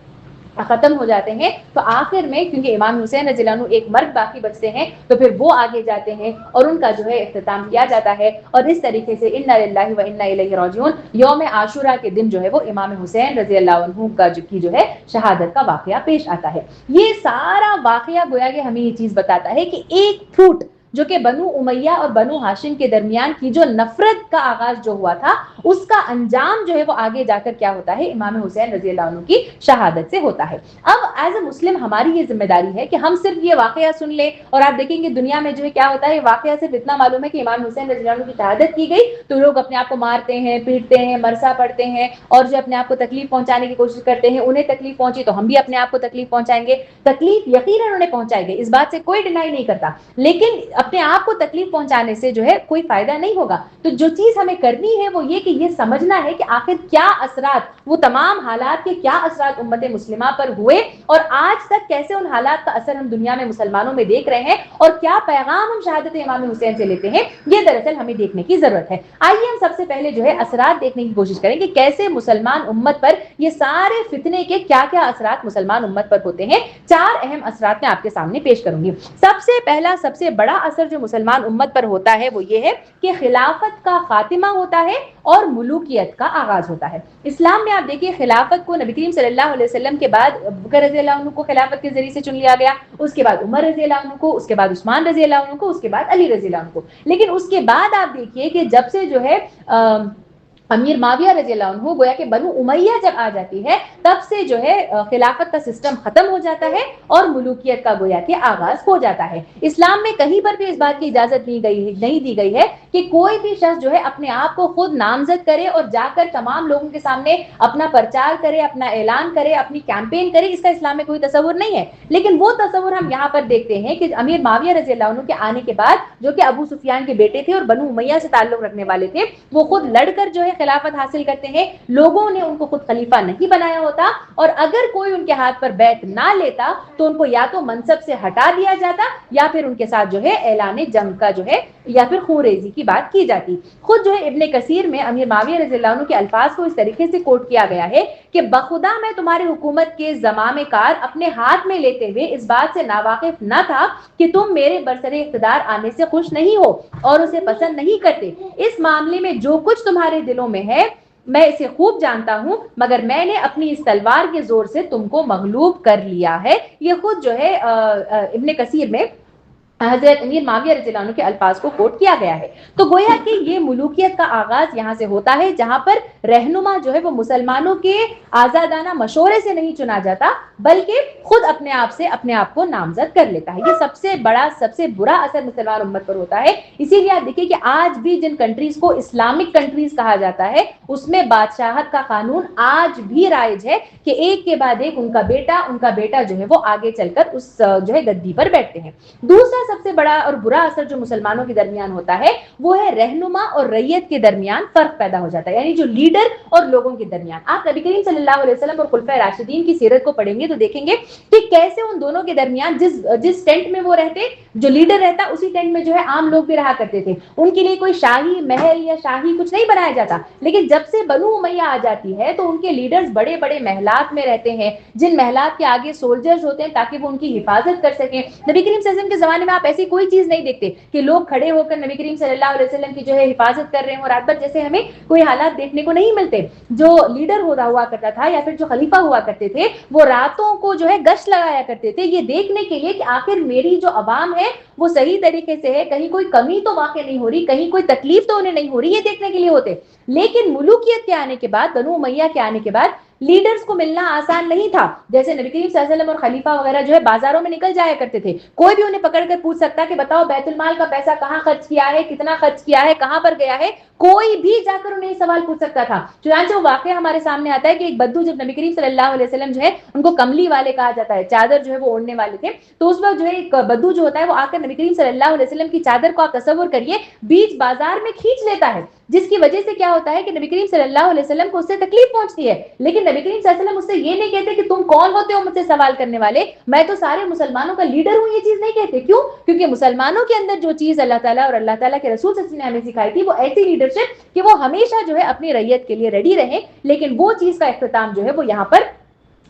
ختم ہو جاتے ہیں تو آخر میں کیونکہ امام حسین رضی اللہ عنہ ایک مرد باقی بچتے ہیں تو پھر وہ آگے جاتے ہیں اور ان کا جو ہے اختتام کیا جاتا ہے. اور اس طریقے سے انا للہ و انا الیہ راجعون یوم عاشورہ کے دن جو ہے وہ امام حسین رضی اللہ عنہ کا جو ہے شہادت کا واقعہ پیش آتا ہے. یہ سارا واقعہ گویا کہ ہمیں یہ چیز بتاتا ہے کہ ایک پھوٹ جو کہ بنو امیہ اور بنو ہاشم کے درمیان کی جو نفرت کا آغاز جو ہوا تھا اس کا انجام جو ہے وہ آگے جا کر کیا ہوتا ہے, امام حسین رضی اللہ عنہ کی شہادت سے ہوتا ہے. اب ایز اے مسلم ہماری یہ ذمہ داری ہے کہ ہم صرف یہ واقعہ سن لیں, اور آپ دیکھیں گے دنیا میں جو ہے کیا ہوتا ہے, واقعہ صرف اتنا معلوم ہے کہ امام حسین رضی اللہ عنہ کی شہادت کی گئی تو لوگ اپنے آپ کو مارتے ہیں, پیٹتے ہیں, مرثا پڑھتے ہیں, اور جو اپنے آپ کو تکلیف پہنچانے کی کوشش کرتے ہیں. انہیں تکلیف پہنچی تو ہم بھی اپنے آپ کو تکلیف پہنچائیں گے. تکلیف یقیناً انہیں پہنچائے گی, اس بات سے کوئی ڈینائی نہیں کرتا, لیکن اپنے آپ کو تکلیف پہنچانے سے جو ہے کوئی فائدہ نہیں ہوگا. تو جو چیز ہمیں کرنی ہے وہ یہ کہ کہ یہ سمجھنا ہے کہ آخر کیا اثرات، وہ تمام حالات کے کیا اثرات امت مسلمہ پر ہوئے اور آج تک کیسے ان حالات کا اثر ہم دنیا میں مسلمانوں میں دیکھ رہے ہیں اور کیا پیغام ہم شہادت امام حسین سے لیتے ہیں، یہ دراصل ہمیں دیکھنے کی ضرورت ہے۔ آئیے ہم سب سے پہلے جو ہے اثرات دیکھنے کی کوشش کریں کہ کیسے مسلمان امت پر یہ سارے فتنے کے کیا کیا اثرات مسلمان امت پر ہوتے ہیں۔ 4 اہم اثرات میں آپ کے سامنے پیش کروں گی۔ سب سے پہلا، سب سے بڑا اثر جو مسلمان امت پر ہوتا ہے وہ یہ ہے کہ خلافت کا خاتمہ ہوتا ہے اور ملوکیت کا آغاز ہوتا ہے۔ اسلام میں آپ دیکھیے خلافت کو نبی کریم صلی اللہ علیہ وسلم کے بعد ابوبکر رضی اللہ عنہ کو خلافت کے ذریعے سے چن لیا گیا، اس کے بعد عمر رضی اللہ عنہ کو، اس کے بعد عثمان رضی اللہ عنہ کو، اس کے بعد علی رضی اللہ عنہ کو۔ لیکن اس کے بعد آپ دیکھیے کہ جب سے جو ہے امیر معاویہ رضی اللہ عنہ، گویا کہ بنو امیہ جب آ جاتی ہے تب سے جو ہے خلافت کا سسٹم ختم ہو جاتا ہے اور ملوکیت کا گویا کہ آغاز ہو جاتا ہے۔ اسلام میں کہیں پر بھی اس بات کی اجازت نہیں دی گئی ہے کہ کوئی بھی شخص جو ہے اپنے آپ کو خود نامزد کرے اور جا کر تمام لوگوں کے سامنے اپنا پرچار کرے، اپنا اعلان کرے، اپنی کیمپین کرے، اس کا اسلام میں کوئی تصور نہیں ہے۔ لیکن وہ تصور ہم یہاں پر دیکھتے ہیں کہ امیر معاویہ رضی اللہ عنہ کے آنے کے بعد، جو کہ ابو سفیان کے بیٹے تھے اور بنو امیہ سے تعلق رکھنے والے تھے، وہ خود لڑ کر جو ہے خلافت حاصل کرتے ہیں۔ لوگوں نے ان کو خود خلیفہ نہیں بنایا ہوتا اور اگر کوئی ان کے ہاتھ پر بیعت نہ لیتا تو ان کو یا تو منصب سے ہٹا دیا جاتا یا پھر ان کے ساتھ جو ہے اعلان جنگ کا جو ہے یا پھر خون ریزی کی بات کی جاتی۔ خود جو ہے ابن کثیر میں امیر معاویہ رضی اللہ عنہ کے الفاظ کو اس طریقے سے کوٹ کیا گیا ہے کہ بخدا میں تمہاری حکومت کے زمام کار اپنے ہاتھ میں لیتے ہوئے اس بات سے ناواقف نہ تھا کہ تم میرے برسر اقتدار آنے سے خوش نہیں ہو اور اسے پسند نہیں کرتے۔ اس معاملے میں جو کچھ تمہارے دلوں میں ہے میں اسے خوب جانتا ہوں، مگر میں نے اپنی اس تلوار کے زور سے تم کو مغلوب کر لیا ہے۔ یہ خود جو ہے ابن کثیر میں حضرت امیر معاویہ رضی اللہ عنہ کے الفاظ کو کوٹ کیا گیا ہے۔ تو گویا کہ یہ ملوکیت کا آغاز یہاں سے ہوتا ہے جہاں پر رہنما جو ہے وہ مسلمانوں کے آزادانہ مشورے سے نہیں چنا جاتا بلکہ خود اپنے آپ سے اپنے آپ کو نامزد کر لیتا ہے۔ یہ سب سے بڑا، سب سے برا اثر مسلمان امت پر ہوتا ہے۔ اسی لیے آپ دیکھیے کہ آج بھی جن کنٹریز کو اسلامک کنٹریز کہا جاتا ہے اس میں بادشاہت کا قانون آج بھی رائج ہے کہ ایک کے بعد ایک ان کا بیٹا جو ہے وہ آگے چل کر اس جو ہے گدی پر بیٹھتے ہیں۔ دوسرا سب سے بڑا اور برا اثر جو مسلمانوں کے درمیان ہوتا ہے وہ ہے رہنما اور رعیت کے درمیان فرق پیدا ہو جاتا ہے، یعنی جو لیڈر اور لوگوں کے درمیان۔ آپ نبی کریم صلی اللہ علیہ وسلم اور خلفائے راشدین کی سیرت کو پڑھیں گے تو دیکھیں گے کہ کیسے ان دونوں کے درمیان جس ٹینٹ میں وہ رہتے، جو لیڈر رہتا اسی ٹینٹ میں جو ہے عام لوگ بھی رہا کرتے تھے۔ ان کے لیے کوئی شاہی محل یا شاہی کچھ نہیں بنایا جاتا، لیکن جب سے بنو امیہ آ جاتی ہے تو ان کے لیڈرز بڑے بڑے محلات میں رہتے ہیں جن محلات کے آگے سولجرز ہوتے ہیں تاکہ وہ ان کی حفاظت کر سکیں۔ نبی کریم صلی اللہ علیہ وسلم کے زمانے میں آپ ایسی کوئی چیز نہیں دیکھتے کہ لوگ کھڑے ہو کر نبی کریم صلی اللہ علیہ وسلم کی جو ہے حفاظت کر رہے ہیں، اور رات بھر جیسے ہمیں کوئی حالات دیکھنے کو نہیں ملتے۔ جو لیڈر ہوا کرتا تھا یا پھر جو خلیفہ ہوا کرتے تھے وہ راتوں کو جو ہے گشت لگایا کرتے تھے یہ دیکھنے کے لیے کہ آخر میری جو عوام ہے وہ صحیح طریقے سے ہے، کہیں کوئی کمی تو واقع نہیں ہو رہی، کہیں کوئی تکلیف تو انہیں نہیں ہو رہی، یہ دیکھنے کے لیے ہوتے۔ لیکن ملوکیت کے آنے کے بعد، بنو امیہ کے آنے کے بعد لیڈرز کو ملنا آسان نہیں تھا۔ جیسے نبی کریم صلی اللہ علیہ وسلم اور خلیفہ وغیرہ جو ہے بازاروں میں نکل جایا کرتے تھے، کوئی بھی انہیں پکڑ کر پوچھ سکتا کہ بتاؤ بیت المال کا پیسہ کہاں خرچ کیا ہے، کتنا خرچ کیا ہے، کہاں پر گیا ہے، کوئی بھی جا کر انہیں سوال پوچھ سکتا تھا۔ چنانچہ وہ واقعہ ہمارے سامنے آتا ہے کہ ایک بدو جب نبی کریم صلی اللہ علیہ وسلم جو ہے ان کو کملی والے کہا جاتا ہے، چادر جو ہے وہ اوڑھنے والے تھے، تو اس وقت جو ہے ایک بدو جو ہوتا ہے وہ آ کر نبی کریم صلی اللہ علیہ وسلم کی چادر کو آپ تصور کریے بیچ بازار میں کھینچ لیتا ہے، جس کی وجہ سے کیا ہوتا ہے کہ نبی کریم صلی اللہ علیہ وسلم کو اس سے تکلیف پہنچتی ہے۔ لیکن نبی کریم صلی اللہ علیہ وسلم اس سے یہ نہیں کہتے کہ تم کون ہوتے ہو مجھ سے سوال کرنے والے، میں تو سارے مسلمانوں کا لیڈر ہوں، یہ چیز نہیں کہتے۔ کیوں؟ کیونکہ مسلمانوں کے اندر جو چیز اللہ تعالیٰ اور اللہ تعالیٰ کے رسول صلی اللہ علیہ وسلم نے ہمیں سکھائی تھی وہ ایسی لیڈرشپ کہ وہ ہمیشہ جو ہے اپنی رعیت کے لیے ریڈی رہیں، لیکن وہ چیز کا اختتام جو ہے وہ یہاں پر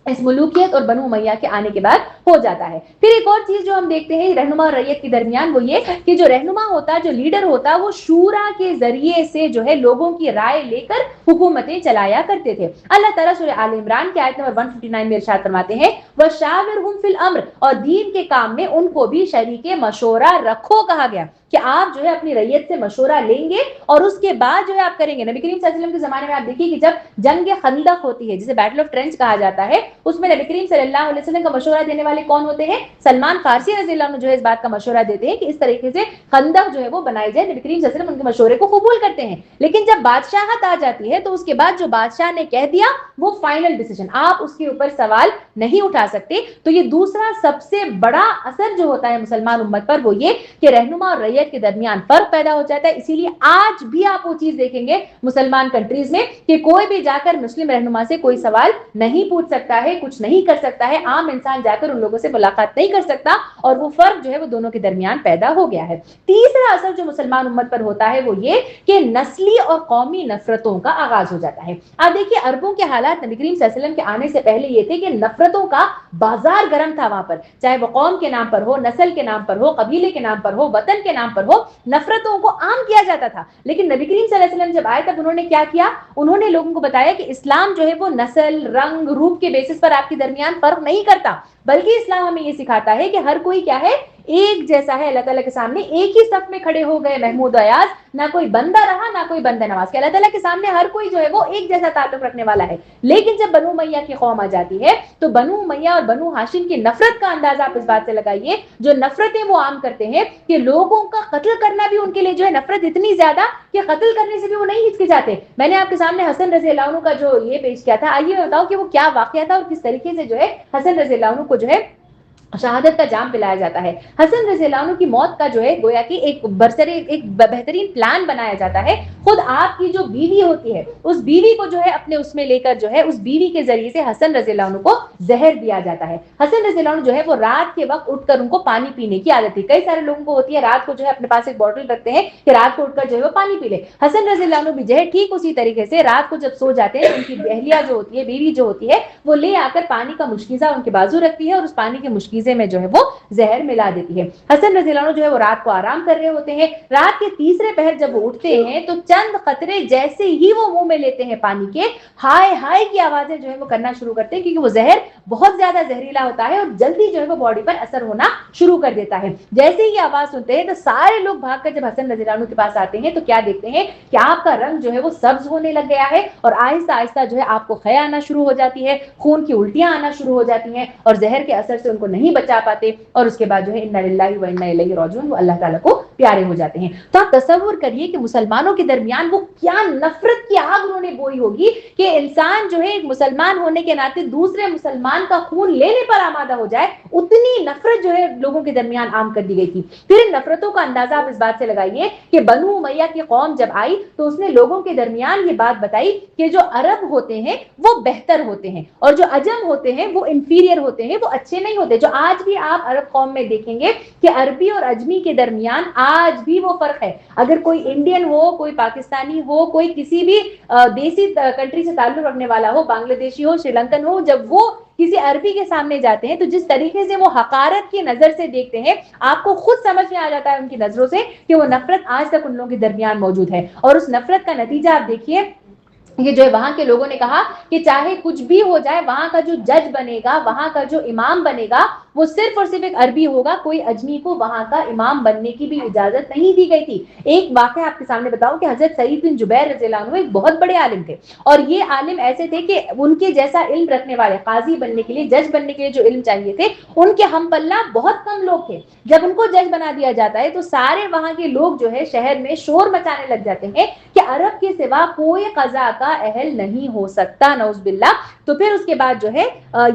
اس ملوکیت اور بنو امیہ کے آنے کے بعد ہو جاتا ہے۔ پھر ایک اور چیز جو ہم دیکھتے ہیں رہنما اور رعیت کے درمیان وہ یہ کہ جو رہنما ہوتا، جو لیڈر ہوتا، وہ شورا کے ذریعے سے جو ہے لوگوں کی رائے لے کر حکومتیں چلایا کرتے تھے۔ اللہ تعالیٰ سورہ آل عمران کی آیت نمبر 159 میں ارشاد فرماتے ہیں وَشَاوِرْهُمْ فِي الْأَمْرِ، اور دین کے کام میں ان کو بھی شریک مشورہ رکھو کہا گیا کہ آپ جو ہے اپنی رعیت سے مشورہ لیں گے اور اس کے بعد جو ہے آپ کریں گے۔ نبی کریم صلی اللہ علیہ وسلم کے زمانے میں آپ دیکھیے کہ جب جنگ خندق ہوتی ہے جسے بیٹل آف ٹرینچ کہا جاتا ہے، اس میں نبی کریم صلی اللہ علیہ وسلم کا مشورہ دینے والے کون ہوتے ہیں؟ سلمان فارسی رضی اللہ عنہ جو ہے اس بات کا مشورہ دیتے ہیں کہ اس طریقے سے خندق جو ہے وہ بنائی جائے۔ نبی کریم صلی اللہ علیہ وسلم ان کے مشورے کو قبول کرتے ہیں، لیکن جب بادشاہت آ جاتی ہے تو اس کے بعد جو بادشاہ نے کہہ دیا وہ فائنل ڈیسیژن، آپ اس کے اوپر سوال نہیں اٹھا سکتے۔ تو یہ دوسرا سب سے بڑا اثر جو ہوتا ہے مسلمان امت پر وہ یہ کہ رہنما اور رعیت میت کے درمیان فرق پیدا ہو جاتا ہے. اسی لیے آج بھی آپ وہ چیز دیکھیں گے مسلمان کنٹریز میں کہ کوئی بھی جا کر مسلم رہنما سے کوئی سوال نہیں پوچھ سکتا ہے, کچھ نہیں کر سکتا ہے, عام انسان جا کر ان لوگوں سے ملاقات نہیں کر سکتا, اور وہ فرق جو ہے وہ دونوں کے درمیان پیدا ہو گیا ہے. تیسرا اثر جو مسلمان امت پر ہوتا ہے وہ یہ کہ نسلی اور قومی نفرتوں کا آغاز ہو جاتا ہے. آپ دیکھیے عربوں کے حالات نبی کریم صلی اللہ علیہ وسلم کے آنے سے پہلے یہ تھے کہ نفرتوں کا بازار گرم تھا وہاں پر, چاہے وہ قوم کے نام پر ہو, نسل کے نام پر ہو, قبیلے کے نام پر ہو, وطن کے نام پر ہو, نفرتوں کو عام کیا جاتا تھا. لیکن نبی کریم صلی اللہ علیہ وسلم جب آئے تب انہوں نے کیا کیا, انہوں نے لوگوں کو بتایا کہ اسلام جو ہے وہ نسل, رنگ, روپ کے بیسس پر آپ کے درمیان فرق نہیں کرتا, بلکہ اسلام ہمیں یہ سکھاتا ہے کہ ہر کوئی کیا ہے, ایک جیسا ہے. اللہ تعالیٰ کے سامنے ایک ہی صف میں کھڑے ہو گئے محمود و ایاز, نہ کوئی بندہ رہا نہ کوئی بندہ نواز. کہ اللہ تعالیٰ کے سامنے ہر کوئی جو ہے وہ ایک جیسا تعلق رکھنے والا ہے. لیکن جب بنو امیہ کی قوم آ جاتی ہے تو بنو امیہ اور بنو ہاشم کی نفرت کا اندازہ آپ اس بات سے لگائیے, جو نفرتیں وہ عام کرتے ہیں کہ لوگوں کا قتل کرنا بھی ان کے لیے جو ہے نفرت اتنی زیادہ کہ قتل کرنے سے بھی وہ نہیں ہچکچاتے. میں نے آپ کے سامنے حسن رضی اللہ عنہ کا جو یہ پیش کیا تھا, آئیے میں بتاؤں کہ وہ کیا واقعہ تھا اور کس طریقے سے جو ہے حسن رضی اللہ عنہ کو جو ہے شہادت کا جام پلایا جاتا ہے. حسن رضی اللہ عنہ کی موت کا جو ہے گویا کہ ایک بہترین پلان بنایا جاتا ہے. خود آپ کی جو بیوی ہوتی ہے اس بیوی کو جو ہے اپنے اس میں لے کر جو ہے اس بیوی کے ذریعے سے حسن رضی اللہ عنہ کو زہر دیا جاتا ہے. حسن رضی اللہ عنہ جو ہے وہ رات کے وقت اٹھ کر ان کو پانی پینے کی عادت تھی. کئی سارے لوگوں کو ہوتی ہے رات کو جو ہے اپنے پاس ایک بوٹل رکھتے ہیں کہ رات کو اٹھ کر جو ہے وہ پانی پی لے. حسن رضی اللہ عنہ بھی جو ہے ٹھیک اسی طریقے سے رات کو جب سو جاتے ہیں ان کی اہلیہ جو ہوتی ہے, بیوی جو ہوتی ہے, وہ لے آ کر پانی کا مشکیزہ ان کے بازو رکھتی ہے اور اس پانی کے مشکیزے میں جو ہے وہ زہر ملا دیتی ہے. حسن رضی اللہ عنہ جو ہے وہ رات کو آرام کر رہے ہوتے ہیں. رات کے تیسرے پہر جب وہ اٹھتے ہیں تو چند قطرے جیسے ہی وہ منہ میں لیتے ہیں پانی کے, ہائے ہائے کی آوازیں جو ہے وہ کرنا شروع کرتے ہیں, کیونکہ وہ زہر بہت زیادہ زہریلا ہوتا ہے اور جلدی جو ہے وہ باڈی پر اثر ہونا شروع کر دیتا ہے. جیسے ہی آواز سنتے ہیں تو سارے لوگ بھاگ کر جب حسن رضی اللہ عنہ کے پاس آتے ہیں تو کیا دیکھتے ہیں کہ آپ کا رنگ جو ہے وہ سبز ہونے لگ گیا ہے اور آہستہ آہستہ جو ہے آپ کو خیا آنا شروع ہو جاتی ہے, خون کی الٹیاں آنا شروع ہو جاتی ہیں اور زہر کے اثر سے ان کو نہیں بچا پاتے, اور اس کے بعد جو ہے انا للہ و انا الیہ راجعون, وہ اللہ تعالیٰ کو پیارے ہو جاتے ہیں. تو آپ تصور کریے کہ مسلمانوں کے درمیان وہ کیا نفرت کی آگ انہوں نے بوئی ہوگی کہ انسان جو ہے ایک مسلمان ہونے کے ناطے دوسرے مسلمان کا خون لینے پر آمادہ ہو جائے, اتنی نفرت جو ہے لوگوں کے درمیان عام کر دی گئی تھی. پھر ان نفرتوں کا اندازہ آپ اس بات سے لگائیے کہ بنو امیہ کی قوم جب آئی تو اس نے لوگوں کے درمیان یہ بات بتائی کہ جو عرب ہوتے ہیں وہ بہتر ہوتے ہیں اور جو عجم ہوتے ہیں وہ انفیریئر ہوتے ہیں, وہ اچھے نہیں ہوتے. جو آج بھی آپ عرب قوم میں دیکھیں گے کہ عربی اور اجمی کے درمیان آج بھی وہ فرق ہے. اگر کوئی انڈین ہو, کوئی پاکستانی ہو, کوئی کسی بھی دیسی کنٹری سے تعلق رکھنے والا ہو, بنگلہ دیشی ہو, شری لنکن ہو, جب وہ کسی عربی کے سامنے جاتے ہیں تو جس طریقے سے وہ حقارت کی نظر سے دیکھتے ہیں, آپ کو خود سمجھ میں آ جاتا ہے ان کی نظروں سے کہ وہ نفرت آج تک ان لوگوں کے درمیان موجود ہے. اور اس نفرت کا نتیجہ آپ دیکھیے یہ جو ہے وہاں کے لوگوں نے کہا کہ چاہے کچھ بھی ہو جائے وہاں کا جو جج بنے گا, وہاں کا جو امام بنے گا, وہ صرف اور صرف ایک عربی ہوگا, کوئی اجمی کو وہاں کا امام بننے کی بھی اجازت نہیں دی گئی تھی. ایک واقعہ آپ کے سامنے بتاؤں کہ حضرت سعید بن جبیر رضی اللہ عنہ ایک بہت بڑے عالم تھے, اور یہ عالم ایسے تھے کہ ان کے جیسا علم رکھنے والے, قاضی بننے کے لیے, جج بننے کے لیے جو علم چاہیے تھے, ان کے ہم پلہ بہت کم لوگ تھے. جب ان کو جج بنا دیا جاتا ہے تو سارے وہاں کے لوگ جو ہے شہر میں شور مچانے لگ جاتے ہیں کہ عرب کے سوا کوئی قضا کا اہل نہیں ہو سکتا, نعوذ باللہ. تو پھر اس کے بعد جو ہے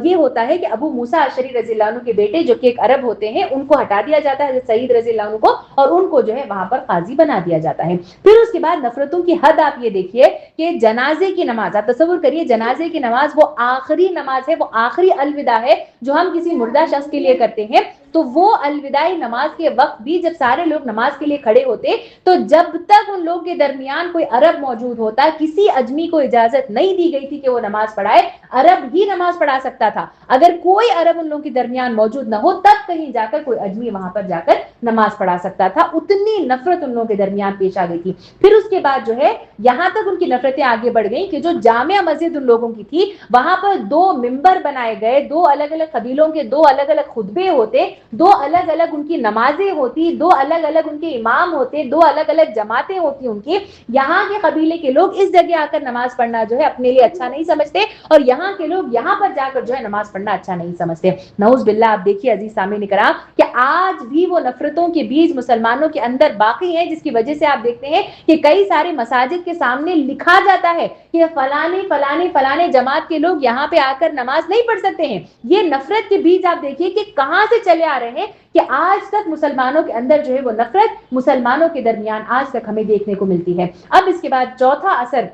یہ ہوتا ہے کہ ابو موسیٰ اشعری رضی اللہ عنہ کے بیٹے جو کہ ایک عرب ہوتے ہیں ان کو ہٹا دیا جاتا ہے حضرت سعید رضی اللہ عنہ کو, اور ان کو جو ہے وہاں پر قاضی بنا دیا جاتا ہے. پھر اس کے بعد نفرتوں کی حد آپ یہ دیکھیے کہ جنازے کی نماز, آپ تصور کریے جنازے کی نماز وہ آخری نماز ہے, وہ آخری الوداع ہے جو ہم کسی مردہ شخص کے لیے کرتے ہیں. تو وہ الوداعی نماز کے وقت بھی جب سارے لوگ نماز کے لیے کھڑے ہوتے تو جب تک ان لوگ کے درمیان کوئی عرب موجود ہوتا, کسی اجمی کو اجازت نہیں دی گئی تھی کہ وہ نماز پڑھائے, عرب ہی نماز پڑھا سکتا تھا. اگر کوئی عرب ان لوگوں کے درمیان موجود نہ ہو تب کہیں جا کر کوئی اجمی وہاں پر جا کر نماز پڑھا سکتا تھا. اتنی نفرت ان لوگوں کے درمیان پیش آ گئی تھی. پھر اس کے بعد جو ہے یہاں تک ان کی نفرتیں آگے بڑھ گئیں کہ جو جامع مسجد ان لوگوں کی تھی وہاں پر 2 ممبر بنائے گئے, 2 الگ الگ قبیلوں کے 2 الگ الگ خطبے ہوتے, 2 الگ الگ ان کی نمازیں ہوتی, 2 الگ الگ ان کے امام ہوتے, 2 الگ الگ جماعتیں ہوتی ان کی. یہاں کے قبیلے کے لوگ اس جگہ آ کر نماز پڑھنا جو ہے اپنے لیے اچھا نہیں سمجھتے, اور یہاں کے لوگ یہاں پر جا کر جو ہے نماز پڑھنا اچھا نہیں سمجھتے. نعوذ باللہ. آپ دیکھیے عزیز سامعین کرام کہ آج بھی وہ نفرتوں کے بیج مسلمانوں کے اندر باقی ہیں, جس کی وجہ سے آپ دیکھتے ہیں کہ کئی سارے مساجد کے سامنے لکھا کہا جاتا ہے کہ فلانے جماعت کے لوگ یہاں پہ آ کر نماز نہیں پڑھ سکتے ہیں. یہ نفرت کے بیج آپ دیکھیے کہ کہاں سے چلے آ رہے ہیں کہ آج تک مسلمانوں کے اندر جو ہے وہ نفرت مسلمانوں کے درمیان آج تک ہمیں دیکھنے کو ملتی ہے. اب اس کے بعد چوتھا اثر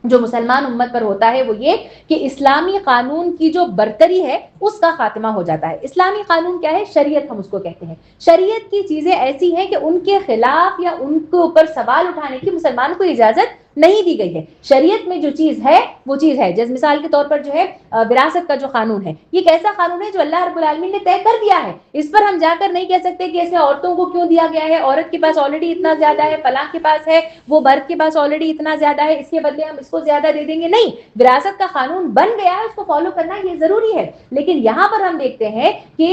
جو مسلمان امت پر ہوتا ہے وہ یہ کہ اسلامی قانون کی جو برتری ہے اس کا خاتمہ ہو جاتا ہے. اسلامی قانون کیا ہے؟ شریعت ہم اس کو کہتے ہیں. شریعت کی چیزیں ایسی ہیں کہ ان کے خلاف یا ان کے اوپر سوال اٹھانے کی مسلمان کو اجازت نہیں دی گئی ہے. شریعت میں جو چیز ہے وہ چیز ہے. جیسے مثال کے طور پر جو ہے وراثت کا جو قانون ہے یہ ایک ایسا قانون ہے جو اللہ رب العالمین نے طے کر دیا ہے. اس پر ہم جا کر نہیں کہہ سکتے کہ ایسے عورتوں کو کیوں دیا گیا ہے, عورت کے پاس آلریڈی اتنا زیادہ ہے, فلاں کے پاس ہے, وہ مرد کے پاس آلریڈی اتنا زیادہ ہے, اس کے بدلے ہم اس کو زیادہ دے دیں گے. نہیں, وراثت کا قانون بن گیا ہے, اس کو فالو کرنا یہ ضروری ہے. لیکن یہاں پر ہم دیکھتے ہیں کہ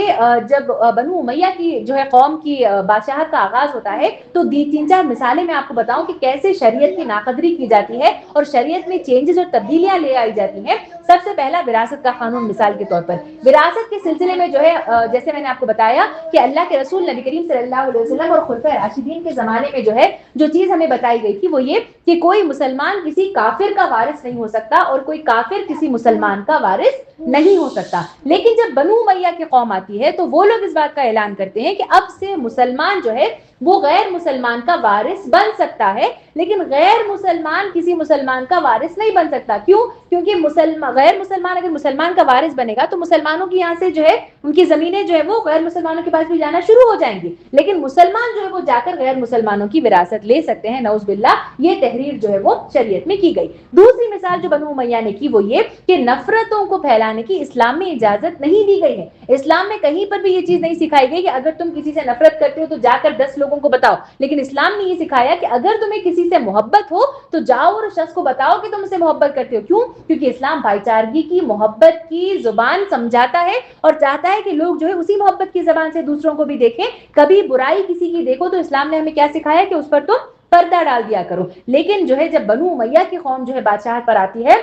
جب بنو امیہ کی جو ہے قوم کی بادشاہت کا آغاز ہوتا ہے تو 3-4 مثالیں میں آپ کو بتاؤں کہ کیسے شریعت کی ناقدری کی جاتی ہے اور شریعت میں چینجز اور تبدیلیاں لے آئی جاتی ہیں. سب سے پہلا وراثت کا قانون مثال کے طور پر. وراثت کے سلسلے میں جو ہے جیسے میں نے آپ کو بتایا کہ اللہ کے رسول نبی کریم صلی اللہ علیہ وسلم اور خلفائے راشدین کے زمانے میں جو ہے جو چیز ہمیں بتائی گئی تھی وہ یہ کہ کوئی مسلمان کسی کافر کا وارث نہیں ہو سکتا اور کوئی کافر کسی مسلمان کا وارث نہیں ہو سکتا. لیکن جب بنو امیہ کی قوم آتی ہے تو وہ لوگ اس بات کا اعلان کرتے ہیں کہ اب سے مسلمان جو ہے وہ غیر مسلمان کا وارث بن سکتا ہے, لیکن غیر مسلمان کسی مسلمان کا وارث نہیں بن سکتا. کیوں؟ کیونکہ غیر مسلمان اگر مسلمان کا وارث بنے گا تو مسلمانوں کی یہاں سے جو ہے ان کی زمینیں جو ہے وہ غیر مسلمانوں کے پاس بھی جانا شروع ہو جائیں گی, لیکن مسلمان جو ہے وہ جا کر غیر مسلمانوں کی وراثت لے سکتے ہیں. نعوذ باللہ, یہ تحریر جو ہے وہ شریعت میں کی گئی. دوسری مثال جو بنو امیہ نے کی وہ یہ کہ نفرتوں کو پھیلانے کی اسلام میں اجازت نہیں دی گئی ہے. اسلام میں کہیں پر بھی یہ چیز نہیں سکھائی گئی کہ اگر تم کسی سے نفرت کرتے ہو تو جا کر 10 لوگوں کو بتاؤ, لیکن اسلام نے یہ سکھایا کہ اگر تمہیں کسی سے محبت ہو تو جاؤ اور شخص کو بتاؤ کہ تم اسے محبت کرتے ہو. کیوں؟ کیونکہ اسلام بھائی چارگی کی, محبت کی زبان سمجھاتا ہے اور چاہتا ہے کہ لوگ جو ہے اسی محبت کی زبان سے دوسروں کو بھی دیکھیں. کبھی برائی کسی کی دیکھو تو اسلام نے ہمیں کیا سکھایا کہ اس پر تم پردہ ڈال دیا کرو. لیکن جو ہے جب بنو امیہ کی قوم جو ہے بادشاہت پر آتی ہے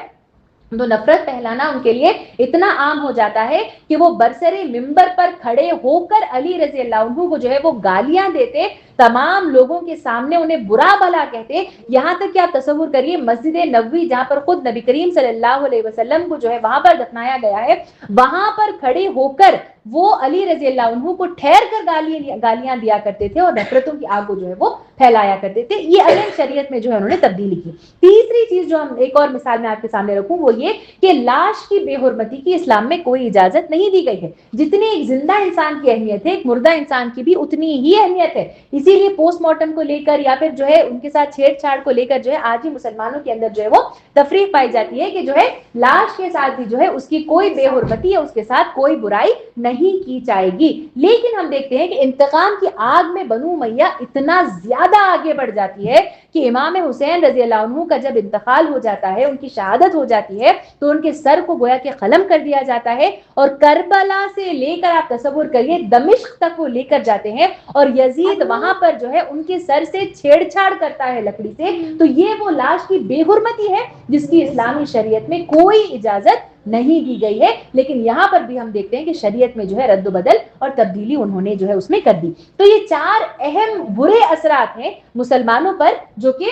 تو نفرت پھیلانا ان کے لیے اتنا عام ہو جاتا ہے کہ وہ برسر منبر پر کھڑے ہو کر علی رضی اللہ عنہ کو جو ہے وہ گالیاں دیتے, تمام لوگوں کے سامنے انہیں برا بھلا کہتے. یہاں تک کہ آپ تصور کریے مسجد نبوی جہاں پر خود نبی کریم صلی اللہ علیہ وسلم کو جو ہے وہاں پر دفنایا گیا ہے, وہاں پر کھڑے ہو کر وہ علی رضی اللہ عنہ کو ٹھہر کر گالیاں دیا کرتے تھے اور نفرتوں کی آگ کو جو ہے وہ پھیلایا کرتے تھے. یہ اگین شریعت میں جو ہے انہوں نے تبدیلی کی. تیسری چیز جو ہم ایک اور مثال میں آپ کے سامنے رکھوں وہ یہ کہ لاش کی بے حرمتی کی اسلام میں کوئی اجازت نہیں دی گئی ہے. جتنی ایک زندہ انسان کی اہمیت ہے ایک مردہ انسان کی بھی اتنی ہی اہمیت ہے. اسی لیے پوسٹ مارٹم کو لے کر یا پھر جو ہے ان کے ساتھ چھیڑ چھاڑ کو لے کر جو ہے آج بھی مسلمانوں کے اندر جو ہے وہ تفریق پائی جاتی ہے کہ جو ہے لاش کے ساتھ بھی جو ہے اس کی کوئی بے حرمتی یا اس کے ساتھ کوئی برائی نہیں کی جائے گی. لیکن ہم دیکھتے ہیں کہ انتقام کی آگ میں بنو امیہ اتنا زیادہ آگے بڑھ جاتی ہے کہ امام حسین رضی اللہ عنہ کا جب انتقال ہو جاتا ہے, ان کی شہادت ہو جاتی ہے, تو ان کے سر کو گویا کہ قلم کر دیا جاتا ہے اور کربلا سے لے کر آپ تصور کریے دمشق تک وہ لے کر جاتے ہیں اور یزید وہاں پر جو ہے ان کے سر سے چھیڑ چھاڑ کرتا ہے لکڑی سے. تو یہ وہ لاش کی بے حرمتی ہے جس کی اسلامی شریعت میں کوئی اجازت نہیں دی گئی ہے. لیکن یہاں پر بھی ہم دیکھتے ہیں کہ شریعت میں جو ہے رد و بدل اور تبدیلی انہوں نے جو ہے اس میں کر دی. تو یہ 4 اہم برے اثرات ہیں مسلمانوں پر جو کہ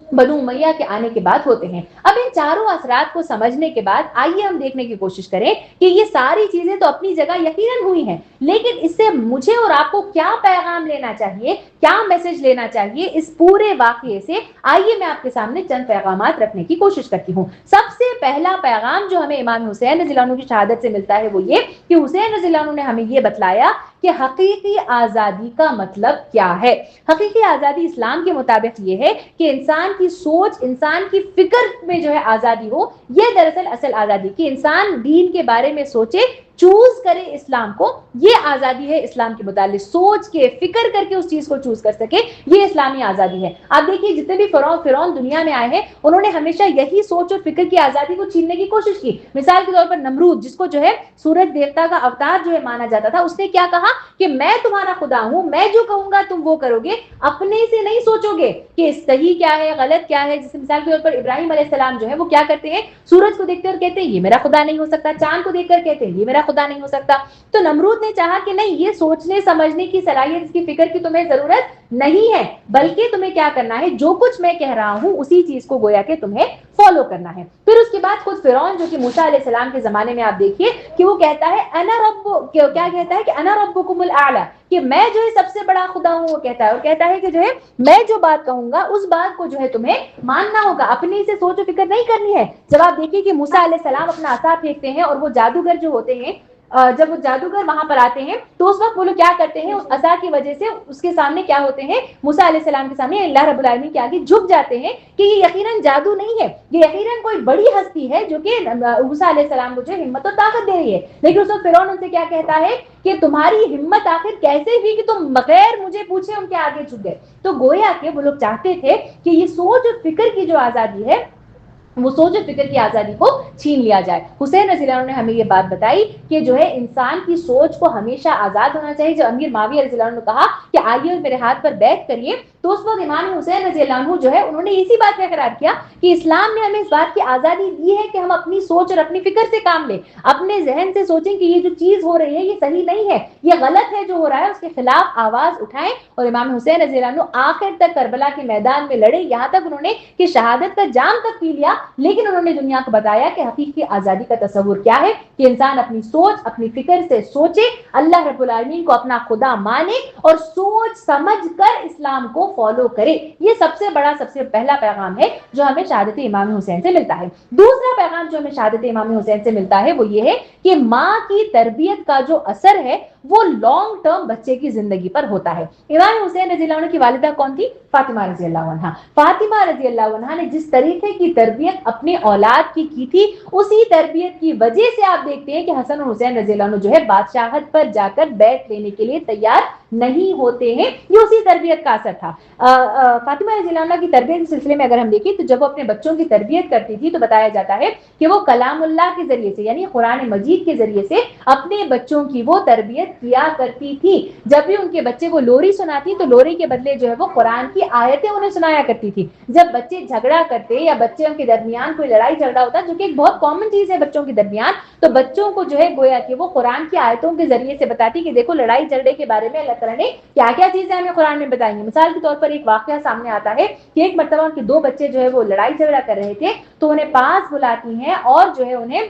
بنو امیہ کے آنے کے بعد ہوتے ہیں. اب ان چاروں اثرات کو سمجھنے کے بعد آئیے ہم دیکھنے کی کوشش کریں کہ یہ ساری چیزیں تو اپنی جگہ یقیناً ہوئی ہیں, لیکن اس سے مجھے اور آپ کو کیا پیغام لینا چاہیے, کیا میسج لینا چاہیے اس پورے واقعے سے. آئیے میں آپ کے سامنے چند پیغامات رکھنے کی کوشش کرتی ہوں. سب سے پہلا پیغام جو ہمیں امام حسین رضی اللہ عنہ کی شہادت سے ملتا ہے وہ یہ کہ حسین رضی اللہ عنہ نے ہمیں یہ بتلایا کہ حقیقی آزادی کا مطلب کیا ہے. حقیقی آزادی اسلام کے مطابق یہ ہے کہ انسان کی سوچ, انسان کی فکر میں جو ہے آزادی ہو. یہ دراصل اصل آزادی کہ انسان دین کے بارے میں سوچے, چوز کرے اسلام کو, یہ آزادی ہے اسلام کے متعلق. سوچ کے, فکر کر کے اس چیز کو چوز کر سکے, یہ اسلامی آزادی ہے. آپ دیکھیے جتنے بھی فرعون دنیا میں آئے ہیں انہوں نے ہمیشہ یہی سوچ اور فکر کی آزادی کو چھیننے کی کوشش کی. مثال کے طور پر نمرود, جس کو جو ہے سورج دیوتا کا اوتار جو ہے مانا جاتا تھا, اس نے کیا کہا کہ میں تمہارا خدا ہوں, میں جو کہوں گا تم وہ کرو گے, اپنے سے نہیں سوچو گے کہ صحیح کیا ہے غلط کیا ہے. جیسے مثال کے طور پر ابراہیم علیہ السلام جو ہے وہ کیا کرتے ہیں, سورج کو دیکھتے اور کہتے ہیں یہ میرا خدا نہیں ہو سکتا, چاند کو دیکھ کر کہتے ہیں یہ میرا تمہارا خدا نہیں ہو سکتا. تو نمرود نے چاہا کہ نہیں, یہ سوچنے سمجھنے کی صلاحیت, اس کی فکر کی تمہیں ضرورت نہیں ہے, بلکہ تمہیں کیا کرنا ہے, جو کچھ میں کہہ رہا ہوں اسی چیز کو گویا کہ تمہیں فالو کرنا ہے. پھر اس کے بعد خود فرعون جو کہ موسیٰ علیہ السلام کے زمانے میں آپ دیکھیے کہ وہ کہتا ہے انا رب, کیا کہتا ہے کہ انا ربکم الاعلی, کہ میں جو ہے سب سے بڑا خدا ہوں, وہ کہتا ہے, اور کہتا ہے کہ جو ہے میں جو بات کہوں گا اس بات کو جو ہے تمہیں ماننا ہوگا, اپنی سے سوچ و فکر نہیں کرنی ہے. جب آپ دیکھیے کہ موسیٰ علیہ السلام اپنا عصا پھینکتے ہیں اور وہ جادوگر جو ہوتے ہیں, جب وہ جادوگر وہاں پر آتے ہیں تو اس وقت وہ لوگ کیا کرتے ہیں, اس عصا کی وجہ سے اس کے سامنے کیا ہوتے ہیں, موسیٰ علیہ السلام کے سامنے اللہ رب العالمین کے آگے جھک جاتے ہیں کہ یہ یقیناً جادو نہیں ہے, یہ یقیناً کوئی بڑی ہستی ہے جو کہ موسیٰ علیہ السلام کو جو ہمت اور طاقت دے رہی ہے. لیکن اس وقت فرعون ان سے کیا کہتا ہے کہ تمہاری ہمت آخر کیسے ہوئی کہ تم بغیر مجھے پوچھے ان کے آگے جھک گئے. تو گویا کہ وہ لوگ چاہتے تھے کہ یہ سوچ اور فکر کی جو آزادی ہے, وہ سوچ و فکر کی آزادی کو چھین لیا جائے. حسین رضی اللہ عنہ نے ہمیں یہ بات بتائی کہ جو ہے انسان کی سوچ کو ہمیشہ آزاد ہونا چاہیے. جو امیر معاویہ رضی اللہ عنہ نے کہا کہ آئیے میرے ہاتھ پر بیعت کریے, تو اس وقت امام حسین رضی اللہ عنہ جو ہے انہوں نے اسی بات کا اقرار کیا کہ اسلام نے ہمیں اس بات کی آزادی دی ہے کہ ہم اپنی سوچ اور اپنی فکر سے کام لیں, اپنے ذہن سے سوچیں کہ یہ جو چیز ہو رہی ہے یہ صحیح نہیں ہے, یہ غلط ہے جو ہو رہا ہے, اس کے خلاف آواز اٹھائیں. اور امام حسین رضی اللہ عنہ آخر تک کربلا کے میدان میں لڑے, یہاں تک انہوں نے کہ شہادت کا جام تک پی لیا, لیکن انہوں نے دنیا کو بتایا کہ حقیقی آزادی کا تصور کیا ہے, کہ انسان اپنی سوچ اپنی فکر سے سوچے, اللہ رب العالمین کو اپنا خدا مانے اور سوچ سمجھ کر اسلام کو فالو کرے. یہ سب سے بڑا سب سے پہلا پیغام ہے جو ہمیں شہادت امام حسین سے ملتا ہے. دوسرا پیغام جو ہمیں شہادت امام حسین سے ملتا ہے وہ یہ ہے کہ ماں کی تربیت کا جو اثر ہے وہ لانگ ٹرم بچے کی زندگی پر ہوتا ہے. امام حسین رضی اللہ عنہ کی والدہ کون تھی؟ فاطمہ رضی اللہ عنہ. فاطمہ رضی اللہ عنہ نے جس طریقے کی تربیت اپنے اولاد کی تھی, اسی تربیت کی وجہ سے آپ دیکھتے ہیں کہ حسن اور حسین رضی اللہ عنہ جو ہے بادشاہت پر جا کر بیعت لینے کے لیے تیار نہیں ہوتے ہیں. یہ اسی تربیت کا اثر تھا. فاطمہ رضی اللہ عنہ کی تربیت کے سلسلے میں اگر ہم دیکھیں تو جب وہ اپنے بچوں کی تربیت کرتی تھی تو بتایا جاتا ہے کہ وہ کلام اللہ کے ذریعے سے یعنی قرآن مجید کے ذریعے سے اپنے بچوں کی وہ تربیت کیا کرتی تھی. جب بھی ان کے بچے کو لوری سناتی تو لوری کے بدلے جو ہے وہ قرآن کی آیتیں انہیں سنایا کرتی تھی. جب بچے جھگڑا کرتے یا بچوں کے درمیان کوئی لڑائی جھگڑا ہوتا جو کہ ایک بہت کامن چیز ہے بچوں کے درمیان, تو بچوں کو جو ہے گویا کہ وہ قرآن کی آیتوں کے ذریعے سے بتاتی کہ دیکھو لڑائی جھگڑے کے بارے میں اللہ تعالیٰ نے کیا کیا چیزیں ہمیں قرآن میں بتائیں گے. مثال کے طور پر ایک واقعہ سامنے آتا ہے کہ ایک مرتبہ ان کے دو بچے جو ہے وہ لڑائی جھگڑا کر رہے تھے, تو انہیں پاس بلاتی ہیں اور جو ہے انہیں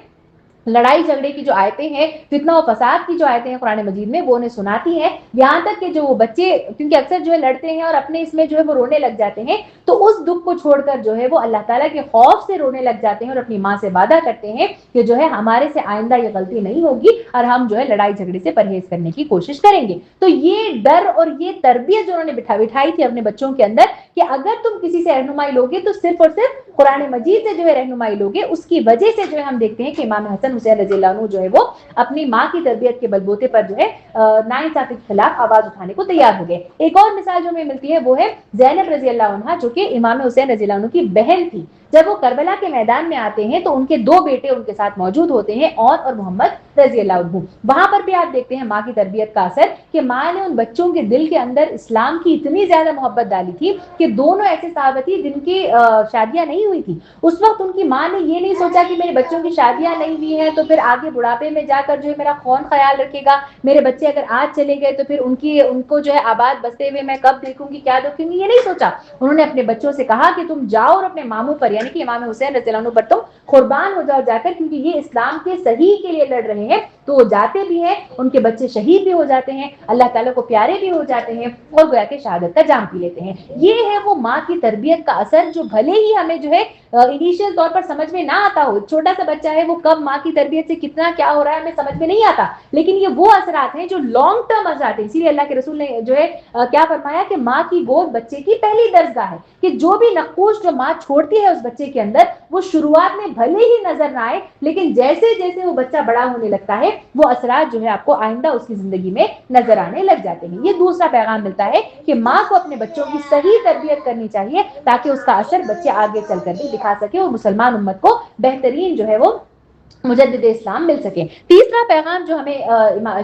لڑائی جھگڑے کی جو آیتیں ہیں, فتنہ و فساد کی جو آیتیں ہیں قرآن مجید میں, وہ انہیں سناتی ہیں. یہاں تک کہ جو وہ بچے کیونکہ اکثر جو ہے لڑتے ہیں اور اپنے اس میں جو ہے وہ رونے لگ جاتے ہیں, تو اس دکھ کو چھوڑ کر جو ہے وہ اللہ تعالیٰ کے خوف سے رونے لگ جاتے ہیں اور اپنی ماں سے وعدہ کرتے ہیں کہ جو ہے ہمارے سے آئندہ یہ غلطی نہیں ہوگی اور ہم جو ہے لڑائی جھگڑے سے پرہیز کرنے کی کوشش کریں گے. تو یہ ڈر اور یہ تربیت جو انہوں نے بٹھائی تھی اپنے بچوں کے اندر کہ اگر تم کسی سے رہنمائی لوگے تو صرف اور صرف قرآن مجید سے جو ہے رہنمائی لوگے, اس کی وجہ سے جو ہے ہم دیکھتے ہیں کہ امام حسن حسین رضی اللہ عنہ جو ہے وہ اپنی ماں کی تربیت کے بلبوتے پر جو ہے ناانصافی کے خلاف آواز اٹھانے کو تیار ہو گئے. ایک اور مثال جو ہمیں ملتی ہے وہ ہے زینب رضی اللہ عنہ جو کہ امام حسین رضی اللہ عنہ کی بہن تھی. جب وہ کربلا کے میدان میں آتے ہیں تو ان کے دو بیٹے ان کے ساتھ موجود ہوتے ہیں, اور محمد رضی اللہ عنہ. وہاں پر بھی آپ دیکھتے ہیں ماں کی تربیت کا اثر کہ ماں نے ان بچوں کے دل کے اندر اسلام کی اتنی زیادہ محبت ڈالی تھی کہ دونوں ایسے صحابہ تھی جن کی شادیاں نہیں ہوئی تھی. اس وقت ان کی ماں نے یہ نہیں سوچا کہ میرے بچوں کی شادیاں نہیں ہوئی ہیں تو پھر آگے بڑھاپے میں جا کر جو ہے میرا کون خیال رکھے گا, میرے بچے اگر آج چلے گئے تو پھر ان کو جو ہے آباد بستے ہوئے میں کب دیکھوں گی, کیا دیکھوں گی, یہ نہیں سوچا. انہوں نے اپنے بچوں سے کہا کہ تم جاؤ اور اپنے ماموں پر یعنی کہ امام حسین رضی اللہ عنہ پر تم قربان ہو جاؤ جا کر, کیونکہ یہ اسلام کے صحیح کے لیے لڑ رہے ہیں. تو وہ جاتے بھی ہیں, ان کے بچے شہید بھی ہو جاتے ہیں, اللہ تعالیٰ کو پیارے بھی ہو جاتے ہیں اور گویا کہ شہادت کا جام پی لیتے ہیں. یہ ہے وہ ماں کی تربیت کا اثر جو بھلے ہی ہمیں جو ہے انیشیل طور پر سمجھ میں نہ آتا ہو, چھوٹا سا بچہ ہے وہ کب ماں کی تربیت سے کتنا کیا ہو رہا ہے ہمیں سمجھ میں نہیں آتا, لیکن یہ وہ اثرات ہیں جو لانگ ٹرم اثرات ہیں. اسی لیے اللہ کے رسول نے جو ہے کیا فرمایا کہ ماں کی گود بچے کی پہلی درسگاہ ہے, کہ جو بھی نقوش جو ماں چھوڑتی ہے اس بچے کے اندر وہ شروعات میں بھلے ہی نظر نہ آئے, لیکن جیسے جیسے وہ بچہ بڑا ہونے لگتا ہے وہ اثرات جو ہے آپ کو آئندہ اس کی زندگی میں نظر آنے لگ جاتے ہیں. یہ دوسرا پیغام ملتا ہے کہ ماں کو اپنے بچوں کی صحیح تربیت کرنی چاہیے تاکہ اس کا اثر بچے آگے چل کر بھی دکھا سکے اور مسلمان امت کو بہترین جو ہے وہ مجدد اسلام مل سکے. تیسرا پیغام جو ہمیں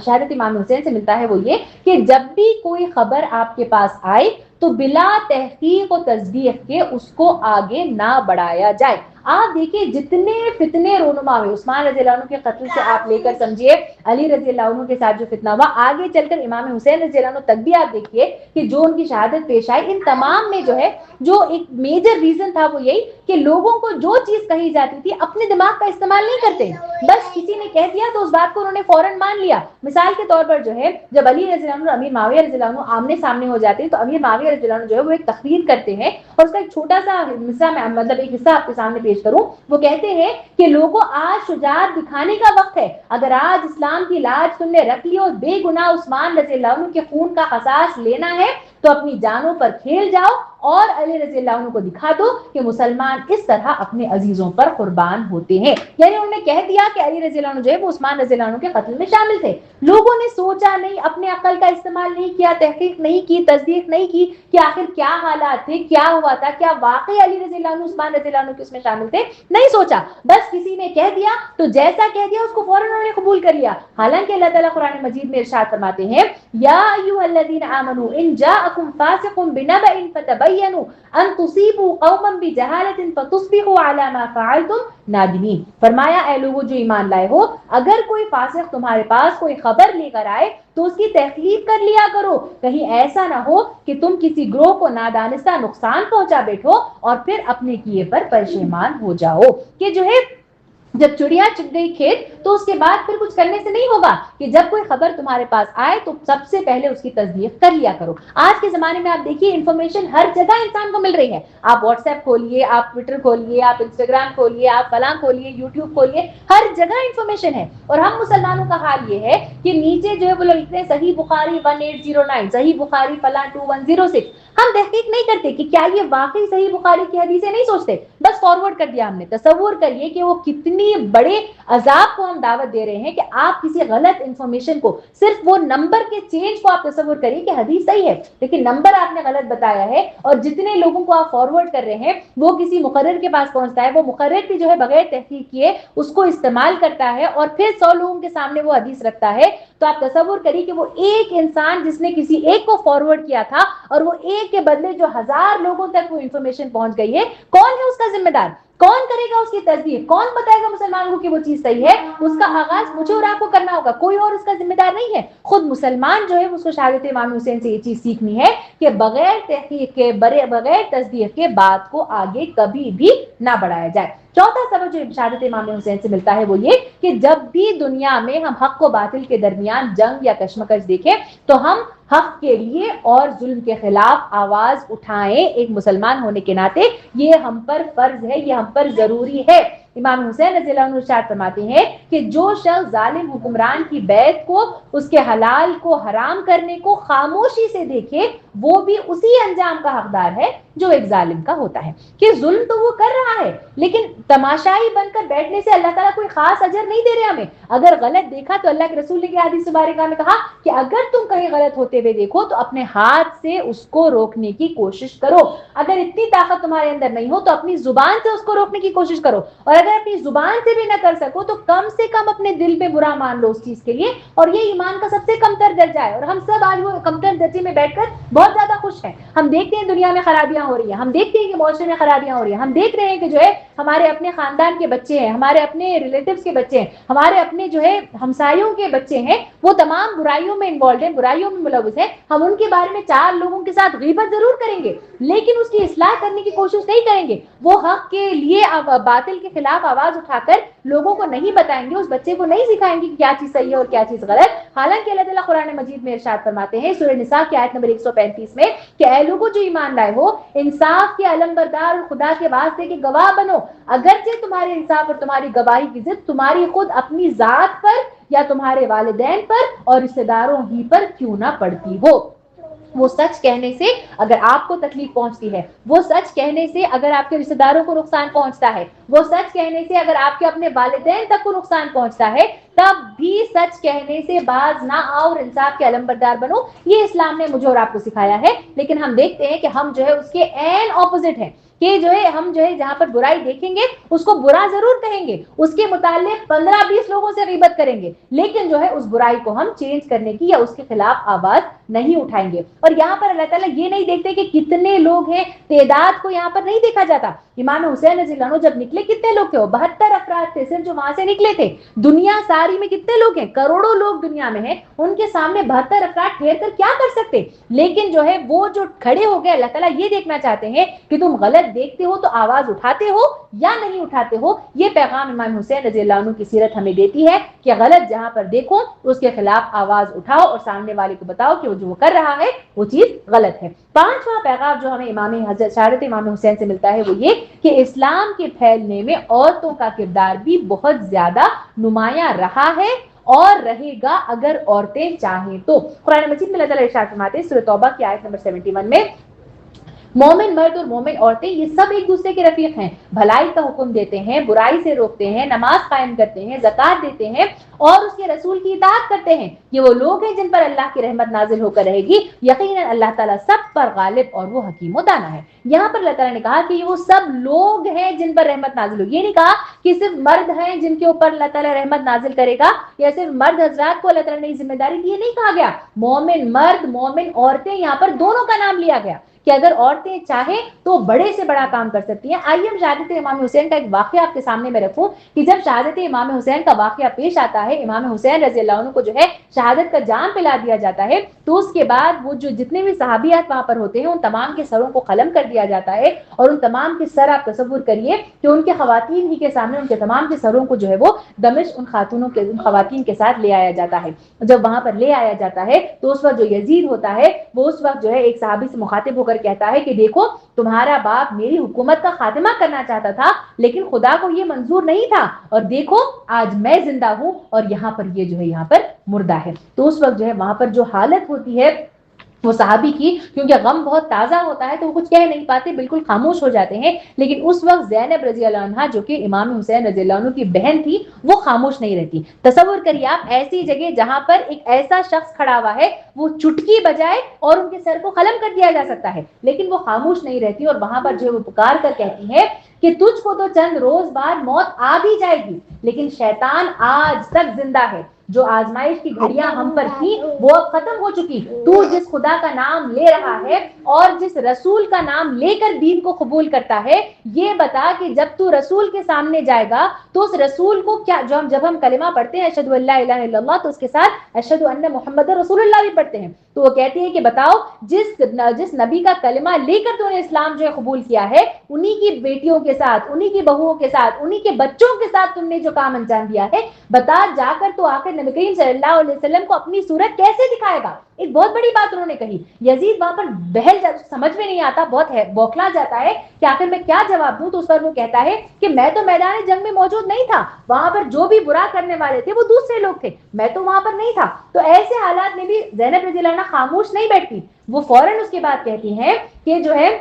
شہادت امام حسین سے ملتا ہے وہ یہ کہ جب بھی کوئی خبر آپ کے پاس آئے تو بلا تحقیق و تصدیق کے اس کو آگے نہ بڑھایا جائے. آپ دیکھیے جتنے فتنے رونما ہوئے عثمان رضی اللہ عنہ کے قتل سے آپ لے کر سمجھیے علی رضی اللہ عنہ کے ساتھ جو فتنہ ہوا, آگے چل کر امام حسین رضی اللہ عنہ تک بھی آپ دیکھیے کہ جو ان کی شہادت پیش آئی, ان تمام میں جو ہے جو ایک میجر ریزن تھا وہ یہی کہ لوگوں کو جو چیز کہی جاتی تھی اپنے دماغ کا استعمال نہیں کرتے, بس کسی نے کہہ دیا تو اس بات کو انہوں نے فوراً مان لیا. مثال کے طور پر جو ہے جب علی رضی اللہ عنہ امیر معاویہ رضی اللہ عنہ آمنے سامنے ہو جاتے ہیں تو امیر معاویہ رضی اللہ عنہ جو ہے وہ ایک تقریر کرتے ہیں, اور اس کا ایک چھوٹا سا حصہ میں مطلب ایک حصہ آپ کے سامنے پیش کروں. وہ کہتے ہیں کہ لوگوں آج شجاعت دکھانے کا وقت ہے, اگر آج اسلام کی لاج تم نے رکھ لی اور بے گناہ عثمان رضی اللہ عنہ کے خون کا قصاص لینا ہے تو اپنی جانوں پر کھیل جاؤ اور علی رضی اللہ عنہ کو دکھا دو کہ مسلمان اس طرح اپنے عزیزوں پر قربان ہوتے ہیں. یعنی انہوں نے کہہ دیا کہ علی رضی اللہ عنہ جو ہے وہ عثمان رضی اللہ عنہ کے قتل میں شامل تھے. لوگوں نے سوچا نہیں, اپنے عقل کا استعمال نہیں کیا, تحقیق نہیں کی, تصدیق نہیں کی کہ آخر کیا حالات تھے, کیا ہوا تھا, کیا واقعی علی رضی اللہ عنہ عثمان رضی اللہ عنہ کے اس میں شامل تھے, نہیں سوچا. بس کسی نے کہہ دیا تو جیسا کہہ دیا اس کو فوراً انہوں نے قبول کر لیا. حالانکہ اللہ تعالیٰ قرآن مجید میں ارشاد فرماتے ہیں یا ایھا الذین آمنوا ان جاءکم فاسق بنبأ فتبینوا ان تصیبوا قوما بجہالۃ فتصبحوا علی ما فعلتم نادمین. فرمایا اے لوگوں جو ایمان لائے ہو, اگر کوئی فاسق تمہارے پاس کوئی خبر لے کر آئے تو اس کی تحقیق کر لیا کرو, کہیں ایسا نہ ہو کہ تم کسی گروہ کو نادانستہ نقصان پہنچا بیٹھو اور پھر اپنے کیے پر پشیمان ہو جاؤ. کہ جو ہے جب چڑیا چگ گئی کھیت تو اس کے بعد پھر کچھ کرنے سے نہیں ہوگا, کہ جب کوئی خبر تمہارے پاس آئے تو سب سے پہلے اس کی تصدیق کر لیا کرو. آج کے زمانے میں آپ دیکھیے انفارمیشن ہر جگہ انسان کو مل رہی ہے. آپ واٹس ایپ کھولیے, آپ ٹویٹر کھولیے, آپ انسٹاگرام کھولیے, آپ فلاں کھولیے, یوٹیوب کھولیے, ہر جگہ انفارمیشن ہے. اور ہم مسلمانوں کا حال یہ ہے کہ نیچے جو ہے وہ لوگ لکھتے ہیں صحیح بخاری 1809, صحیح بخاری فلاں 2106. ہم تحقیق نہیں کرتے کہ کیا یہ واقعی صحیح بخاری کی حدیث ہے, نہیں سوچتے, بس فارورڈ کر دیا ہم نے. تصور کریے کہ وہ کتنی بڑے عذاب کو ہم دعوت دے رہے ہیں کہ آپ کسی غلط انفارمیشن کو, صرف وہ نمبر کے چینج کو آپ تصور کریے کہ حدیث صحیح ہے لیکن نمبر آپ نے غلط بتایا ہے, اور جتنے لوگوں کو آپ فارورڈ کر رہے ہیں وہ کسی مقرر کے پاس پہنچتا ہے, وہ مقرر بھی جو ہے بغیر تحقیق کیے اس کو استعمال کرتا ہے اور پھر 100 لوگوں کے سامنے وہ حدیث رکھتا ہے. تو آپ تصور کریے کہ وہ ایک انسان جس نے کسی ایک کو فارورڈ کیا تھا اور وہ ایک کے بدلے جو 1000 لوگوں تک وہ انفارمیشن پہنچ گئی ہے, کون ہے اس کا ذمہ دار, کون کرے گا اس کی تصدیق, کون بتائے گا مسلمانوں کو کہ وہ چیز صحیح ہے. اس کا آغاز مجھے اور آپ کو کرنا ہوگا, کوئی اور اس کا ذمہ دار نہیں ہے. خود مسلمان جو ہے اس کو شہادت امام حسین سے یہ چیز سیکھنی ہے کہ بغیر تحقیق کے, بغیر تصدیق کے بات کو آگے کبھی بھی نہ بڑھایا جائے. چوتھا سبق جو شہادت امام حسین سے ملتا ہے وہ یہ کہ جب بھی دنیا میں ہم حق و باطل کے درمیان جنگ یا کشمکش دیکھیں تو ہم حق کے لیے اور ظلم کے خلاف آواز اٹھائیں. ایک مسلمان ہونے کے ناطے یہ ہم پر فرض ہے, یہ ہم پر ضروری ہے. امام حسین رضی اللہ عنہ ارشاد فرماتے ہیں کہ جو شخص ظالم حکمران کی بیعت کو, اس کے حلال کو حرام کرنے کو خاموشی سے دیکھے وہ بھی اسی انجام کا حقدار ہے جو ایک ظالم کا ہوتا ہے. کہ ظلم تو وہ کر رہا ہے لیکن تماشائی بن کر بیٹھنے سے اللہ تعالیٰ کوئی خاص اجر نہیں دے رہے ہمیں. اگر غلط دیکھا تو اللہ کے رسول نے حدیث مبارکہ میں کہا کہ اگر تم کہیں غلط ہوتے ہوئے دیکھو تو اپنے ہاتھ سے اس کو روکنے کی کوشش کرو. اگر اتنی طاقت تمہارے اندر نہیں ہو تو اپنی زبان سے اس کو روکنے کی کوشش کرو, اور اگر اپنی زبان سے بھی نہ کر سکو تو کم سے کم اپنے دل پہ برا مان لو اس چیز کے لیے. اور یہ ایمان کا سب سے کمتر درجہ ہے, اور ہم سب آج وہ کمتر درجے میں بیٹھ کر بہت زیادہ خوش ہیں. ہم دیکھتے ہیں دنیا میں خرابیاں ہو رہی ہیں, ہم دیکھتے ہیں کہ معاشرے میں خرابیاں ہو رہی ہیں, ہم دیکھ رہے ہیں کہ جو ہے ہمارے اپنے خاندان کے بچے ہیں, ہمارے اپنے ریلیٹیوز کے بچے ہیں, ہمارے اپنے جو ہے ہمسایوں کے بچے ہیں, وہ تمام برائیوں میں انوالوڈ ہیں, برائیوں میں ملوث ہیں. ہم ان کے بارے میں 4 لوگوں کے ساتھ غیبت ضرور کریں گے لیکن اس کی اصلاح کرنے کی کوشش نہیں کریں گے. وہ حق کے لیے باطل کے خلاف آواز اٹھا کر لوگوں کو نہیں بتائیں گے, اس بچے کو نہیں سکھائیں گے کہ کیا چیز صحیح ہے اور کیا چیز غلط. حالانکہ اللہ تعالیٰ قرآن مجید میں ارشاد فرماتے ہیں سورہ نساء کی آیت نمبر 135 میں کہ اے لوگوں جو ایمان لائے ہو, انصاف کے علمبردار اور خدا کے واسطے کے گواہ بنو, اگرچہ تمہارے انصاف اور تمہاری گواہی کی ضد تمہاری خود اپنی ذات پر یا تمہارے والدین پر اور رشتہ داروں ہی پر کیوں نہ پڑتی ہو. وہ سچ کہنے سے اگر آپ کو تکلیف پہنچتی ہے, وہ سچ کہنے سے اگر آپ کے رشتہ داروں کو نقصان پہنچتا ہے, وہ سچ کہنے سے اگر آپ کے اپنے والدین تک کو نقصان پہنچتا ہے, تب بھی سچ کہنے سے باز نہ آؤ اور انصاف کے علمبردار بنو. یہ اسلام نے مجھے اور آپ کو سکھایا ہے. لیکن ہم دیکھتے ہیں کہ ہم جو ہے اس کے عین اپوزٹ ہیں کہ جو ہے ہم جو ہے جہاں پر برائی دیکھیں گے اس کو برا ضرور کہیں گے, اس کے متعلق 15-20 لوگوں سے غیبت کریں گے, لیکن جو ہے اس برائی کو ہم چینج کرنے کی یا اس کے خلاف آواز نہیں اٹھائیں گے. اور یہاں پر اللہ تعالیٰ یہ نہیں دیکھتے کہ کتنے لوگ ہیں, تعداد کو یہاں پر نہیں دیکھا جاتا. امام حسین رضی اللہ عنہ جب نکلے کتنے لوگ تھے؟ 72 افراد تھے صرف جو وہاں سے نکلے تھے. دنیا ساری میں کتنے لوگ ہیں؟ کروڑوں لوگ دنیا میں ہیں. ان کے سامنے 72 افراد ٹھہر کر کیا کر سکتے؟ لیکن جو ہے وہ جو کھڑے ہو گئے, اللہ تعالیٰ یہ دیکھنا چاہتے ہیں کہ تم غلط دیکھتے ہو تو آواز اٹھاتے ہو یا نہیں اٹھاتے ہو. یہ پیغام امام حسین رضی اللہ عنہ کی سیرت ہمیں دیتی ہے کہ غلط جہاں پر دیکھو اس کے خلاف آواز اٹھاؤ اور سامنے والے کو بتاؤ کہ وہ جو کر رہا ہے وہ چیز غلط ہے. 5واں پیغام جو ہمیں امام حضرت شہادت امام حسین سے ملتا ہے وہ یہ کہ اسلام کے پھیلنے میں عورتوں کا کردار بھی بہت زیادہ نمایاں رہا ہے اور رہے گا اگر عورتیں چاہیں تو. قرآن مجید میں اللہ تعالیٰ ارشاد فرماتے ہیں سورہ توبہ کی آیت نمبر 71 میں, مومن مرد اور مومن عورتیں یہ سب ایک دوسرے کے رفیق ہیں, بھلائی کا حکم دیتے ہیں, برائی سے روکتے ہیں, نماز قائم کرتے ہیں, زکات دیتے ہیں اور اس کے رسول کی اطاعت کرتے ہیں. یہ وہ لوگ ہیں جن پر اللہ کی رحمت نازل ہو کر رہے گی. یقیناً اللہ تعالیٰ سب پر غالب اور وہ حکیم و دانا ہے. یہاں پر اللہ تعالیٰ نے کہا کہ یہ وہ سب لوگ ہیں جن پر رحمت نازل ہوگی. یہ نہیں کہا کہ صرف مرد ہیں جن کے اوپر اللہ تعالیٰ رحمت نازل کرے گا یا صرف مرد حضرات کو اللہ تعالیٰ نے ذمہ داری دی, یہ نہیں کہا گیا. مومن مرد مومن عورتیں یہاں پر دونوں کا نام لیا گیا کہ اگر عورتیں چاہیں تو بڑے سے بڑا کام کر سکتی ہیں. آئیے ہم شہادت امام حسین کا ایک واقعہ آپ کے سامنے میں رکھوں کہ جب شہادت امام حسین کا واقعہ پیش آتا ہے, امام حسین رضی اللہ عنہ کو جو ہے شہادت کا جام پلا دیا جاتا ہے, تو اس کے بعد وہ جو جتنے بھی صحابیات وہاں پر ہوتے ہیں ان تمام کے سروں کو قلم کر دیا جاتا ہے اور ان تمام کے سر آپ تصور کریے کہ ان کے خواتین ہی کے سامنے ان کے تمام کے سروں کو جو ہے وہ دمشق ان خواتین کے ساتھ لے آیا جاتا ہے. جب وہاں پر لے آیا جاتا ہے تو اس وقت جو یزید ہوتا ہے وہ اس وقت جو ہے ایک صحابی سے مخاطب ہو کر کہتا ہے کہ دیکھو تمہارا باپ میری حکومت کا خاتمہ کرنا چاہتا تھا لیکن خدا کو یہ منظور نہیں تھا, اور دیکھو آج میں زندہ ہوں اور یہاں پر یہ جو ہے یہاں پر مردہ ہے. تو اس وقت جو ہے وہاں پر جو حالت ہوتی ہے وہ صحابی کی, کیونکہ غم بہت تازہ ہوتا ہے تو وہ کچھ کہہ نہیں پاتے, بالکل خاموش ہو جاتے ہیں. لیکن اس وقت زینب رضی اللہ عنہا جو کہ امام حسین رضی اللہ عنہ کی بہن تھی وہ خاموش نہیں رہتی. تصور کریے آپ ایسی جگہ جہاں پر ایک ایسا شخص کھڑا ہوا ہے, وہ چٹکی بجائے اور ان کے سر کو قلم کر دیا جا سکتا ہے, لیکن وہ خاموش نہیں رہتی اور وہاں پر جو ہے وہ پکار کر کہتی ہے کہ تجھ کو تو چند روز بعد موت آ بھی جائے گی, لیکن شیطان آج تک زندہ ہے. جو آزمائش کی گھڑیاں ہم پر تھی وہ اب ختم ہو چکی. تو جس خدا کا نام لے رہا ہے اور جس رسول کا نام لے کر دین کو قبول کرتا ہے, یہ بتا کہ جب تو رسول کے سامنے جائے گا تو اس رسول کو کیا, جب ہم کلمہ پڑھتے ہیں اشہد ان لا الہ الا اللہ تو اس کے ساتھ اشہد ان محمد رسول اللہ بھی پڑھتے ہیں, تو وہ کہتی ہے کہ بتاؤ جس نبی کا کلمہ لے کر تو نے اسلام جو ہے قبول کیا ہے, انہی کی بیٹیوں کے ساتھ, انہی کی بہوؤں کے ساتھ, انہی کے بچوں کے ساتھ تم نے جو کام انجام دیا ہے, بتا جا کر تو آخر نبی کریم صلی اللہ علیہ وسلم کو اپنی صورت کیسے دکھائے گا. ایک بہت بڑی بات انہوں نے کہی. یزید وہاں پر بہل جاتا, سمجھ میں نہیں آتا, بہت بوکھلا جاتا ہے کہ آخر میں کیا جواب دوں. تو اس پر وہ کہتا ہے کہ میں تو میدان جنگ میں موجود نہیں تھا, وہاں پر جو بھی برا کرنے والے تھے وہ دوسرے لوگ تھے, میں تو وہاں پر نہیں تھا. تو ایسے حالات میں بھی زینب رضی اللہ عنہا خاموش نہیں بیٹھتی, وہ فوراً اس کے بعد کہتی ہیں کہ جو ہے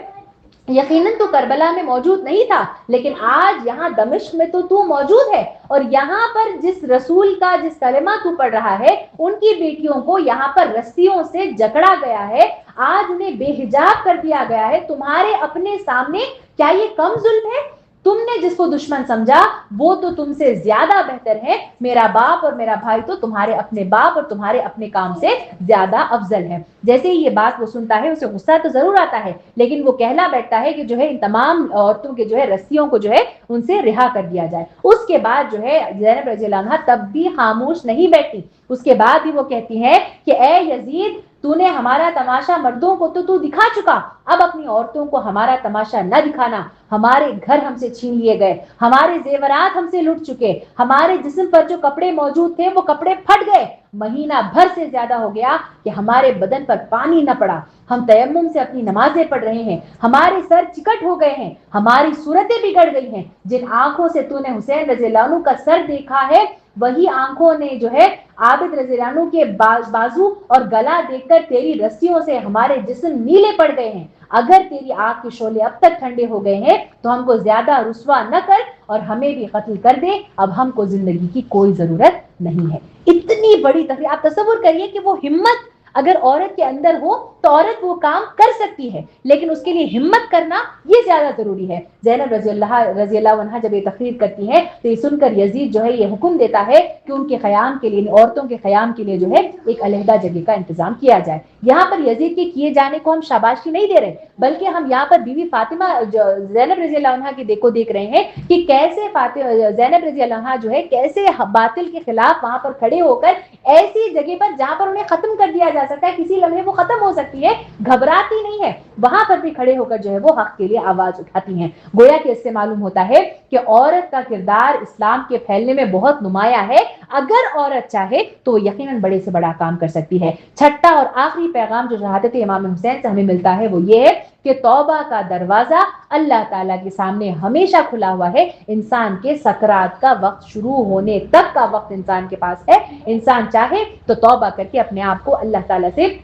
یقیناً تو کربلا میں موجود نہیں تھا, لیکن آج یہاں دمشق میں تو موجود ہے, اور یہاں پر جس رسول کا جس کلمہ تو پڑھ رہا ہے ان کی بیٹیوں کو یہاں پر رسیوں سے جکڑا گیا ہے, آج انہیں بے حجاب کر دیا گیا ہے تمہارے اپنے سامنے. کیا یہ کم ظلم ہے؟ تم نے جس کو دشمن سمجھا وہ تو تم سے زیادہ بہتر ہے. میرا باپ اور میرا بھائی تو تمہارے اپنے باپ اور تمہارے اپنے کام سے زیادہ افضل ہے. جیسے ہی یہ بات وہ سنتا ہے اسے غصہ تو ضرور آتا ہے, لیکن وہ کہنا بیٹھتا ہے کہ جو ہے ان تمام عورتوں کے جو ہے رسیوں کو جو ہے ان سے رہا کر دیا جائے. اس کے بعد جو ہے زینب رضی اللہ عنہا تب بھی خاموش نہیں بیٹھی. اس کے بعد بھی وہ کہتی ہے کہ اے یزید, تو نے ہمارا تماشا مردوں کو تو دکھا چکا, اب اپنی عورتوں کو ہمارا تماشا نہ دکھانا. ہمارے گھر ہم سے چھین لیے گئے, ہمارے زیورات ہم سے لٹ چکے, ہمارے جسم پر جو کپڑے موجود تھے وہ کپڑے پھٹ گئے, مہینہ بھر سے زیادہ ہو گیا کہ ہمارے بدن پر پانی نہ پڑا, ہم تیمم سے اپنی نمازیں پڑھ رہے ہیں, ہمارے سر چکٹ ہو گئے ہیں, ہماری صورتیں بگڑ گئی ہیں. جن آنکھوں سے تو نے حسین رضی اللہ عنہ کا سر دیکھا ہے وہی آنکھوں نے جو ہے عابد رضی اللہ عنہ کے بازو اور گلا دیکھ کر تیری رسیوں سے ہمارے جسم نیلے پڑ گئے ہیں، اگر تیری آگ کے شعلے اب تک ٹھنڈے ہو گئے ہیں تو ہم کو زیادہ رسوا نہ کر اور ہمیں بھی قتل کر دے، اب ہم کو زندگی کی کوئی ضرورت نہیں ہے۔ اتنی بڑی تقریر، آپ تصور کریے کہ وہ ہمت اگر عورت کے اندر ہو تو عورت وہ کام کر سکتی ہے، لیکن اس کے لیے ہمت کرنا یہ زیادہ ضروری ہے۔ زینب رضی اللہ عنہا جب یہ تقریر کرتی ہے تو یہ سن کر یزید جو ہے یہ حکم دیتا ہے کہ ان کے قیام کے لیے، عورتوں کے قیام کے لیے جو ہے ایک علیحدہ جگہ کا انتظام کیا جائے۔ یہاں پر یزید کے کیے جانے کو ہم شاباشی نہیں دے رہے، بلکہ ہم یہاں پر بیوی فاطمہ زینب رضی اللہ عنہا کی دیکھو دیکھ رہے ہیں کہ کیسے زینب رضی اللہ عنہا جو ہے کیسے باطل کے خلاف وہاں پر کھڑے ہو کر ایسی جگہ پر جہاں پر انہیں ختم کر دیا جا سکتا ہے، کسی لمحے وہ ختم ہو سکتی ہے، گھبراتی نہیں ہے، وہاں پر بھی کھڑے ہو کر جو ہے وہ حق کے لیے آواز اٹھاتی ہیں۔ گویا کہ اس سے معلوم ہوتا ہے کہ عورت کا کردار اسلام کے پھیلنے میں بہت نمایاں ہے، اگر عورت چاہے تو وہ یقیناً بڑے سے بڑا کام کر سکتی ہے۔ چھٹا اور آخری پیغام جو شہادت امام حسین سے ہمیں ملتا ہے وہ یہ ہے کہ توبہ کا دروازہ اللہ تعالیٰ کے سامنے ہمیشہ کھلا ہوا ہے، انسان کے سکرات کا وقت شروع ہونے تک کا وقت انسان کے پاس ہے، انسان چاہے تو توبہ کر کے اپنے آپ کو اللہ تعالیٰ سے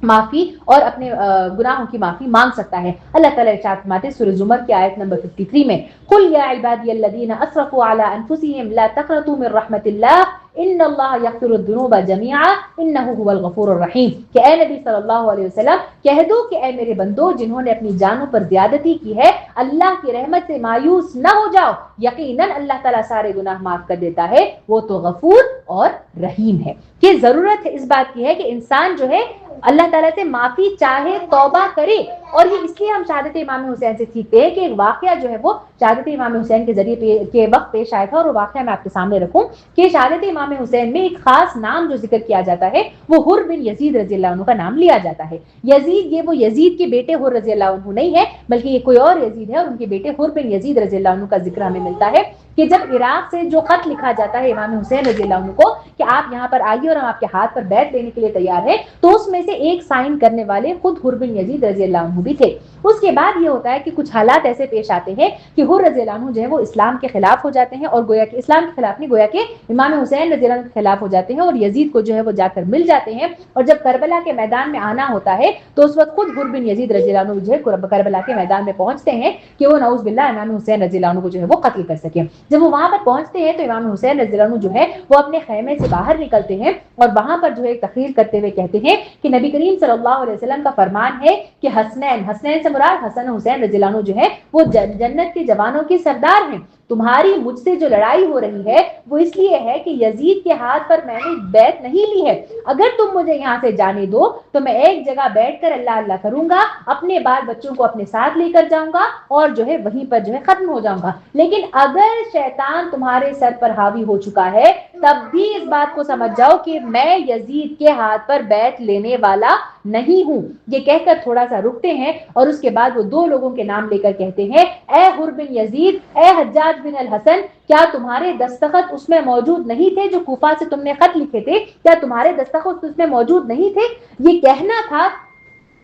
معافی اور اپنے گناہوں کی معافی مانگ سکتا ہے۔ اللہ تعالیٰ ارشاد فرماتے ہیں سورہ زمر کی آیت نمبر 53 میں، قل یا عبادی الذین اسرفوا علی انفسہم لا تقنطوا من رحمت اللہ ان اللہ یغفر الذنوب جميعا انہ هو الغفور الرحیم، کہ اے نبی صلی اللہ علیہ وسلم کہہ دو کہ اے میرے بندو جنہوں نے اپنی جانوں پر زیادتی کی ہے، اللہ کی رحمت سے مایوس نہ ہو جاؤ، یقیناً اللہ تعالیٰ سارے گناہ معاف کر دیتا ہے، وہ تو غفور اور رحیم ہے۔ کہ ضرورت ہے اس بات کی ہے کہ انسان جو ہے اللہ تعالیٰ سے معافی چاہے، توبہ کرے، اور یہ اس لیے ہم شہادت امام حسین سے سیکھتے ہیں کہ ایک واقعہ جو ہے وہ شہادت امام حسین کے ذریعے کے وقت پیش آیا تھا، اور وہ واقعہ میں آپ کے سامنے رکھوں کہ شہادت امام حسین میں ایک خاص نام جو ذکر کیا جاتا ہے وہ حر بن یزید رضی اللہ عنہ کا نام لیا جاتا ہے۔ یزید، یہ وہ یزید کے بیٹے حر رضی اللہ عنہ نہیں ہے، بلکہ یہ کوئی اور یزید ہے، اور ان کے بیٹے حر بن یزید رضی اللہ عنہ کا ذکر ہمیں ملتا ہے کہ جب عراق سے جو خط لکھا جاتا ہے امام حسین رضی اللہ عنہ کو کہ آپ یہاں پر آئیے اور ہم آپ کے ہاتھ پر بیعت دینے کے لیے تیار ہیں، تو اس میں سے ایک سائن کرنے والے خود حر بن یزید رضی اللہ عنہ بھی تھے۔ اس کے بعد یہ ہوتا ہے کہ کچھ حالات ایسے پیش آتے ہیں کہ حر رضی اللہ عنہ جو ہے وہ اسلام کے خلاف ہو جاتے ہیں، اور گویا کہ اسلام کے خلاف نہیں، گویا کہ امام حسین رضی اللہ عنہ کے خلاف ہو جاتے ہیں، اور یزید کو جو ہے وہ جا کر مل جاتے ہیں، اور جب کربلا کے میدان میں آنا ہوتا ہے تو اس وقت خود حر بن یزید رضی اللہ عنہ جو ہے کربلا کے میدان میں پہنچتے ہیں کہ وہ نعوذ باللہ امام حسین رضی اللہ عنہ کو جو ہے وہ قتل کر سکیں۔ جب وہ وہاں پر پہنچتے ہیں تو امام حسین رضی اللہ عنہ جو ہے وہ اپنے خیمے سے باہر نکلتے ہیں اور وہاں پر جو ہے تقریر کرتے ہوئے کہتے ہیں کہ نبی کریم صلی اللہ علیہ وسلم کا فرمان ہے کہ حسنین سے مراد حسن حسین رضی اللہ عنہ جو ہے وہ جنت کے جوانوں کے سردار ہیں، تمہاری مجھ سے جو لڑائی ہو رہی ہے وہ اس لیے ہے کہ یزید کے ہاتھ پر میں نے بیعت نہیں لی ہے، اگر تم مجھے یہاں سے جانے دو تو میں ایک جگہ بیٹھ کر اللہ اللہ کروں گا، اپنے بال بچوں کو اپنے ساتھ لے کر جاؤں گا اور جو ہے وہیں پر جو ہے ختم ہو جاؤں گا، لیکن اگر شیطان تمہارے سر پر حاوی ہو چکا ہے تب بھی اس بات کو سمجھ جاؤ کہ میں یزید کے ہاتھ پر بیعت لینے والا نہیں ہوں۔ یہ کہہ کر تھوڑا سا رکتے ہیں اور اس کے بعد وہ دو لوگوں کے نام لے کر کہتے ہیں، اے حر بن یزید، اے حجاج بن الحسن، کیا تمہارے دستخط اس میں موجود نہیں تھے جو کوفہ سے تم نے خط لکھے تھے؟ کیا تمہارے دستخط اس میں موجود نہیں تھے؟ یہ کہنا تھا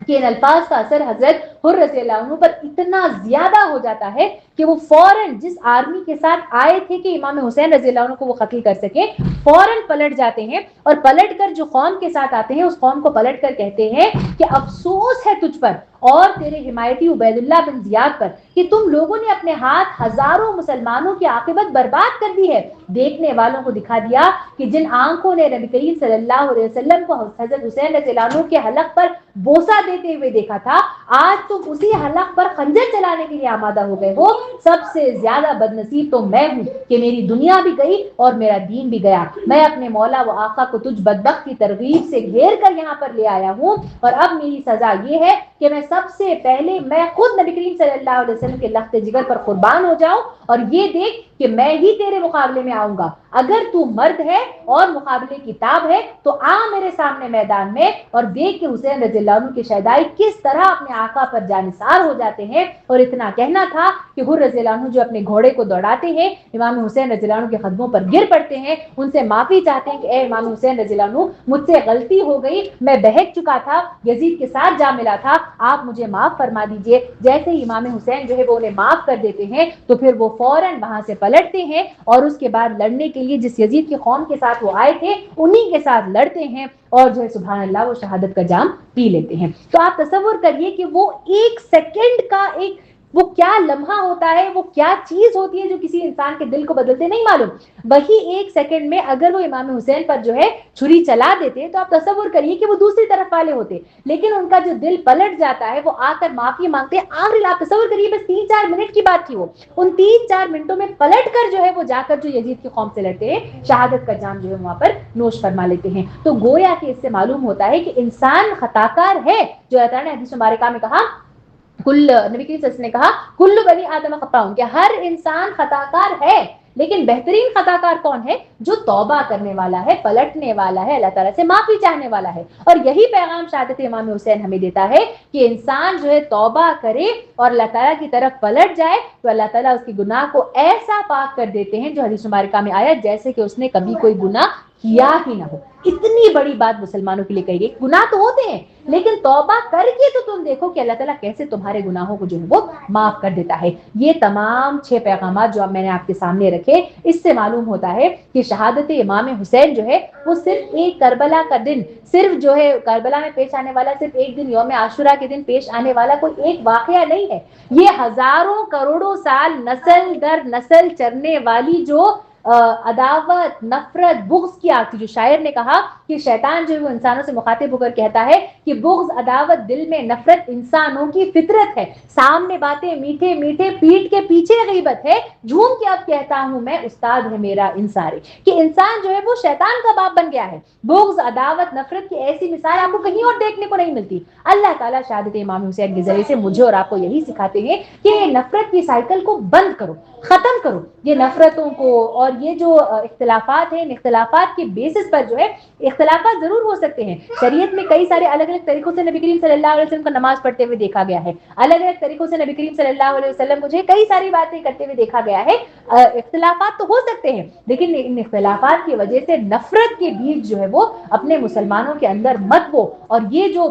کہ ان الفاظ کا اثر حضرت حر رضی اللہ عنہ پر اتنا زیادہ ہو جاتا ہے کہ وہ فوراً جس آرمی کے ساتھ آئے تھے کہ امام حسین رضی اللہ عنہ کو وہ قتل کر سکیں، فوراً پلٹ جاتے ہیں، اور پلٹ کر جو قوم کے ساتھ آتے ہیں اس قوم کو پلٹ کر کہتے ہیں کہ افسوس ہے تجھ پر اور تیرے حمایتی عبید اللہ بن زیاد پر کہ تم لوگوں نے اپنے ہاتھ ہزاروں مسلمانوں کی عاقبت برباد کر دی ہے، دیکھنے والوں کو دکھا دیا کہ جن آنکھوں نے نبی کریم صلی اللہ علیہ وسلم کو حضرت حسین رضی اللہ عنہ کے حلق پر بوسہ دیتے ہوئے دیکھا تھا، آج تم اسی حلق پر خنجر چلانے کے لیے آمادہ ہو گئے ہو۔ سب سے زیادہ بدنصیب تو میں ہوں کہ میری دنیا بھی گئی اور میرا دین بھی گیا، میں اپنے مولا و آقا کو تجھ بدبخت کی ترغیب سے گھیر کر یہاں پر لے آیا ہوں، اور اب میری سزا یہ ہے کہ میں سب سے پہلے میں خود نبی کریم صلی اللہ علیہ وسلم کے لخت جگر پر قربان ہو جاؤں، اور یہ دیکھ کہ میں ہی تیرے مقابلے میں آؤں گا، اگر تو مرد ہے اور مقابلے کی تاب ہے تو آ میرے سامنے میدان میں اور دیکھ کہ حسین رضی اللہ عنہ کے شہدائی کس طرح اپنے آقا پر جانثار ہو جاتے ہیں۔ اور اتنا کہنا تھا کہ حر رضی اللہ عنہ جو اپنے گھوڑے کو دوڑاتے ہیں امام حسین رضی اللہ عنہ کے قدموں پر گر پڑتے ہیں، ان سے معافی چاہتے ہیں کہ اے امام حسین رضی اللہ عنہ مجھ سے غلطی ہو گئی، میں بہک چکا تھا، یزید کے ساتھ جا ملا تھا، آپ مجھے معاف فرما دیجئے۔ جیسے ہی امام حسین جو ہے وہ انہیں معاف کر دیتے ہیں تو پھر وہ فوراً وہاں سے پلٹتے ہیں اور اس کے بعد لڑنے کے لیے جس یزید کی قوم کے ساتھ وہ آئے تھے انہی کے ساتھ لڑتے ہیں اور جو ہے سبحان اللہ وہ شہادت کا جام پی لیتے ہیں۔ تو آپ تصور کریے کہ وہ ایک سیکنڈ کا ایک وہ کیا لمحہ ہوتا ہے، وہ کیا چیز ہوتی ہے جو کسی انسان کے دل کو بدلتے نہیں معلوم۔ وہی ایک سیکنڈ میں اگر وہ امام حسین پر جو ہے چھری چلا دیتے تو آپ تصور کریے کہ وہ دوسری طرف والے ہوتے، لیکن ان کا جو دل پلٹ جاتا ہے، وہ آ کر معافی مانگتے ہیں۔ آخری آپ تصور کریے بس 3-4 منٹ کی بات تھی، وہ ان 3-4 منٹوں میں پلٹ کر جو ہے وہ جا کر جو یزید کی قوم سے لڑتے ہیں، شہادت کا جام جو ہے وہاں پر نوش فرما لیتے ہیں۔ تو گویا کہ اس سے معلوم ہوتا ہے کہ انسان خطا کار ہے، جو اللہ تعالیٰ نے حدیث مبارکہ میں کہا، کل نبی کریم صلی اللہ علیہ وسلم نے کہا کل بنی آدم خطاؤن، کہ ہر انسان خطا کار ہے، لیکن بہترین خطا کار کون ہے؟ جو توبہ کرنے والا ہے، پلٹنے والا ہے، اللہ تعالیٰ سے معافی چاہنے والا ہے۔ اور یہی پیغام شہادت امام حسین ہمیں دیتا ہے کہ انسان جو ہے توبہ کرے اور اللہ تعالیٰ کی طرف پلٹ جائے تو اللہ تعالیٰ اس کی گناہ کو ایسا پاک کر دیتے ہیں جو حدیث مبارکہ میں آیا جیسے کہ اس نے کبھی کوئی گناہ کیا ہی نہ ہو۔ اتنی بڑی بات مسلمانوں کے لیے کہی گئی، گناہ تو ہوتے ہیں لیکن توبہ کر کے تو تم دیکھو کہ اللہ تعالیٰ کیسے تمہارے گناہوں کو جو ہے وہ معاف کر دیتا ہے۔ یہ تمام 6 پیغامات جو اب میں نے آپ کے سامنے رکھے، اس سے معلوم ہوتا ہے کہ شہادت امام حسین جو ہے وہ صرف ایک کربلا کا دن، صرف جو ہے کربلا میں پیش آنے والا صرف ایک دن یوم عاشورہ کے دن پیش آنے والا کوئی ایک واقعہ نہیں ہے، یہ ہزاروں کروڑوں سال نسل در نسل چلنے والی جو عداوت، نفرت، بغض کی آگ تھی۔ جو شاعر نے کہا کہ شیطان جو ہے وہ انسانوں سے مخاطب ہو کر کہتا ہے کہ بغض، عداوت، دل میں نفرت انسانوں کی فطرت ہے، سامنے باتیں میٹھے میٹھے، پیٹھ کے پیچھے غیبت ہے، جھوم کے اب کہتا ہوں میں استاد ہے میرا انصاری، کہ انسان جو ہے وہ شیطان کا باپ بن گیا ہے۔ بغض، عداوت، نفرت کی ایسی مثال آپ کو کہیں اور دیکھنے کو نہیں ملتی۔ اللہ تعالیٰ شہادت امام حسین کے ذریعے سے مجھے اور آپ کو یہی سکھاتے ہیں کہ یہ نفرت کی سائیکل کو بند کرو، ختم کرو، یہ نفرتوں کو اور یہ جو اختلافات ہیں، ان اختلافات کے بیسس پر جو ہے اختلافات ضرور ہو سکتے ہیں۔ شریعت میں کئی سارے الگ الگ طریقوں سے نبی کریم صلی اللہ علیہ وسلم کو نماز پڑھتے ہوئے دیکھا گیا ہے، الگ الگ طریقوں سے نبی کریم صلی اللہ علیہ وسلم مجھے کئی ساری باتیں کرتے ہوئے دیکھا گیا ہے۔ اختلافات تو ہو سکتے ہیں لیکن ان اختلافات کی وجہ سے نفرت کے بیج جو ہے وہ اپنے مسلمانوں کے اندر مت بو۔ اور یہ جو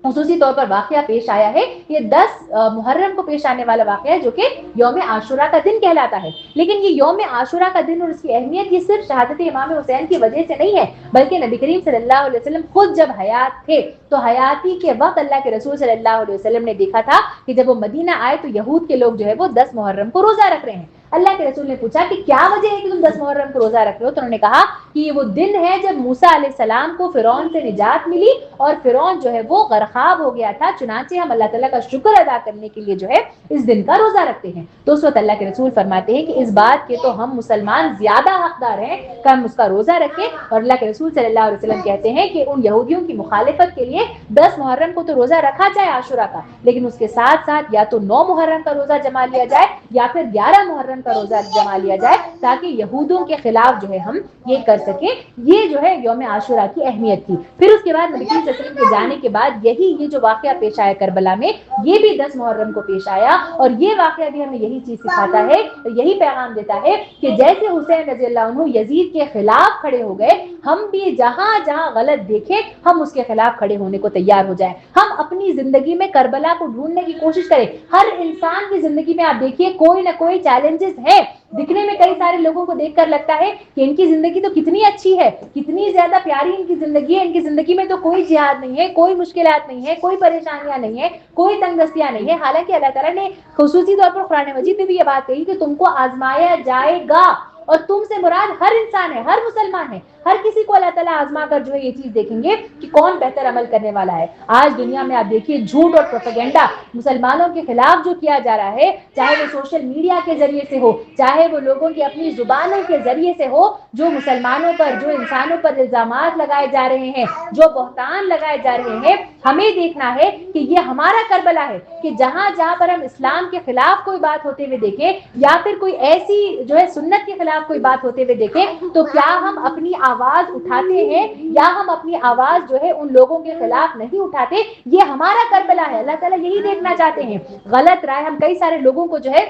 خصوصی طور پر واقعہ پیش آیا ہے، یہ 10 محرم کو پیش آنے والا واقعہ ہے جو کہ یوم عاشورہ کا دن کہلاتا ہے۔ لیکن یہ یوم عاشورہ کا دن اور اس کی اہمیت یہ صرف شہادت امام حسین کی وجہ سے نہیں ہے، بلکہ نبی کریم صلی اللہ علیہ وسلم خود جب حیات تھے تو حیاتی کے وقت اللہ کے رسول صلی اللہ علیہ وسلم نے دیکھا تھا کہ جب وہ مدینہ آئے تو یہود کے لوگ جو ہے وہ 10 محرم کو روزہ رکھ رہے ہیں۔ اللہ کے رسول نے پوچھا کہ کیا وجہ ہے کہ تم 10 محرم کو روزہ رکھ رہے ہو؟ تو انہوں نے کہا کہ یہ وہ دن ہے جب موسیٰ علیہ السلام کو فرعون سے نجات ملی اور فرعون جو ہے وہ غرقاب ہو گیا تھا، چنانچہ ہم اللہ تعالیٰ کا شکر ادا کرنے کے لیے جو ہے اس دن کا روزہ رکھتے ہیں۔ تو اس وقت اللہ کے رسول فرماتے ہیں کہ اس بات کے تو ہم مسلمان زیادہ حقدار ہیں کہ ہم اس کا روزہ رکھیں، اور اللہ کے رسول صلی اللہ علیہ وسلم کہتے ہیں کہ ان یہودیوں کی مخالفت کے لیے 10 محرم کو تو روزہ رکھا جائے عاشورہ کا، لیکن اس کے ساتھ ساتھ یا تو 9 محرم کا روزہ جما لیا جائے یا پھر 11 محرم کا روزہ جما لیا جائے تاکہ یہودوں کے خلاف جو ہے ہم یہ کر سکیں۔ یہ جو ہے یوم عاشورہ کی اہمیت تھی۔ پھر اس کے بعد نبی صلی اللہ علیہ وسلم کے جانے کے بعد یہ جو واقعہ پیش آیا کربلا میں، یہ بھی 10 محرم کو پیش آیا، اور یہ واقعہ بھی ہمیں یہی چیز سکھاتا ہے، یہی پیغام دیتا ہے کہ جیسے حسین رضی اللہ عنہ یزید کے خلاف کھڑے ہو گئے، ہم بھی جہاں جہاں غلط دیکھیں ہم اس کے خلاف کھڑے ہونے کو تیار ہو جائیں۔ ہم اپنی زندگی میں کربلا کو ڈھونڈنے کی کوشش کریں۔ ہر انسان کی زندگی میں آپ دیکھیے کوئی نہ کوئی چیلنجز ہے۔ دکھنے میں کئی سارے لوگوں کو دیکھ کر لگتا ہے کہ ان کی زندگی تو کتنی اچھی ہے، کتنی زیادہ پیاری ان کی زندگی ہے، ان کی زندگی میں تو کوئی جہاد نہیں ہے، کوئی مشکلات نہیں ہے، کوئی پریشانیاں نہیں ہے، کوئی تنگ دستیاں نہیں ہے۔ حالانکہ اللہ تعالیٰ نے خصوصی طور پر قرآن مجید میں بھی یہ بات کہی کہ تم کو آزمایا جائے گا، اور تم سے مراد ہر انسان ہے، ہر مسلمان ہے، ہر کسی کو اللہ تعالیٰ آزما کر جو ہے یہ چیز دیکھیں گے کہ کون بہتر عمل کرنے والا ہے۔ آج دنیا میں آپ دیکھیے جھوٹ اور پروپیگنڈا مسلمانوں کے خلاف جو کیا جا رہا ہے، چاہے وہ سوشل میڈیا کے ذریعے سے ہو، چاہے وہ لوگوں کی اپنی زبانوں کے ذریعے سے ہو، جو مسلمانوں پر، جو انسانوں پر الزامات لگائے جا رہے ہیں، جو بہتان لگائے جا رہے ہیں، ہمیں دیکھنا ہے کہ یہ ہمارا کربلا ہے کہ جہاں جہاں پر ہم اسلام کے خلاف کوئی بات ہوتے ہوئے دیکھیں یا پھر کوئی ایسی جو ہے سنت کے خلاف کوئی بات ہوتے ہوئے دیکھیں تو کیا ہم اپنی آواز اٹھاتے ہیں یا ہم اپنی آواز جو ہے ان لوگوں کے خلاف نہیں اٹھاتے؟ یہ ہمارا کربلا ہے۔ اللہ تعالیٰ یہی دیکھنا چاہتے ہیں۔ غلط رائے ہم کئی سارے لوگوں کو جو ہے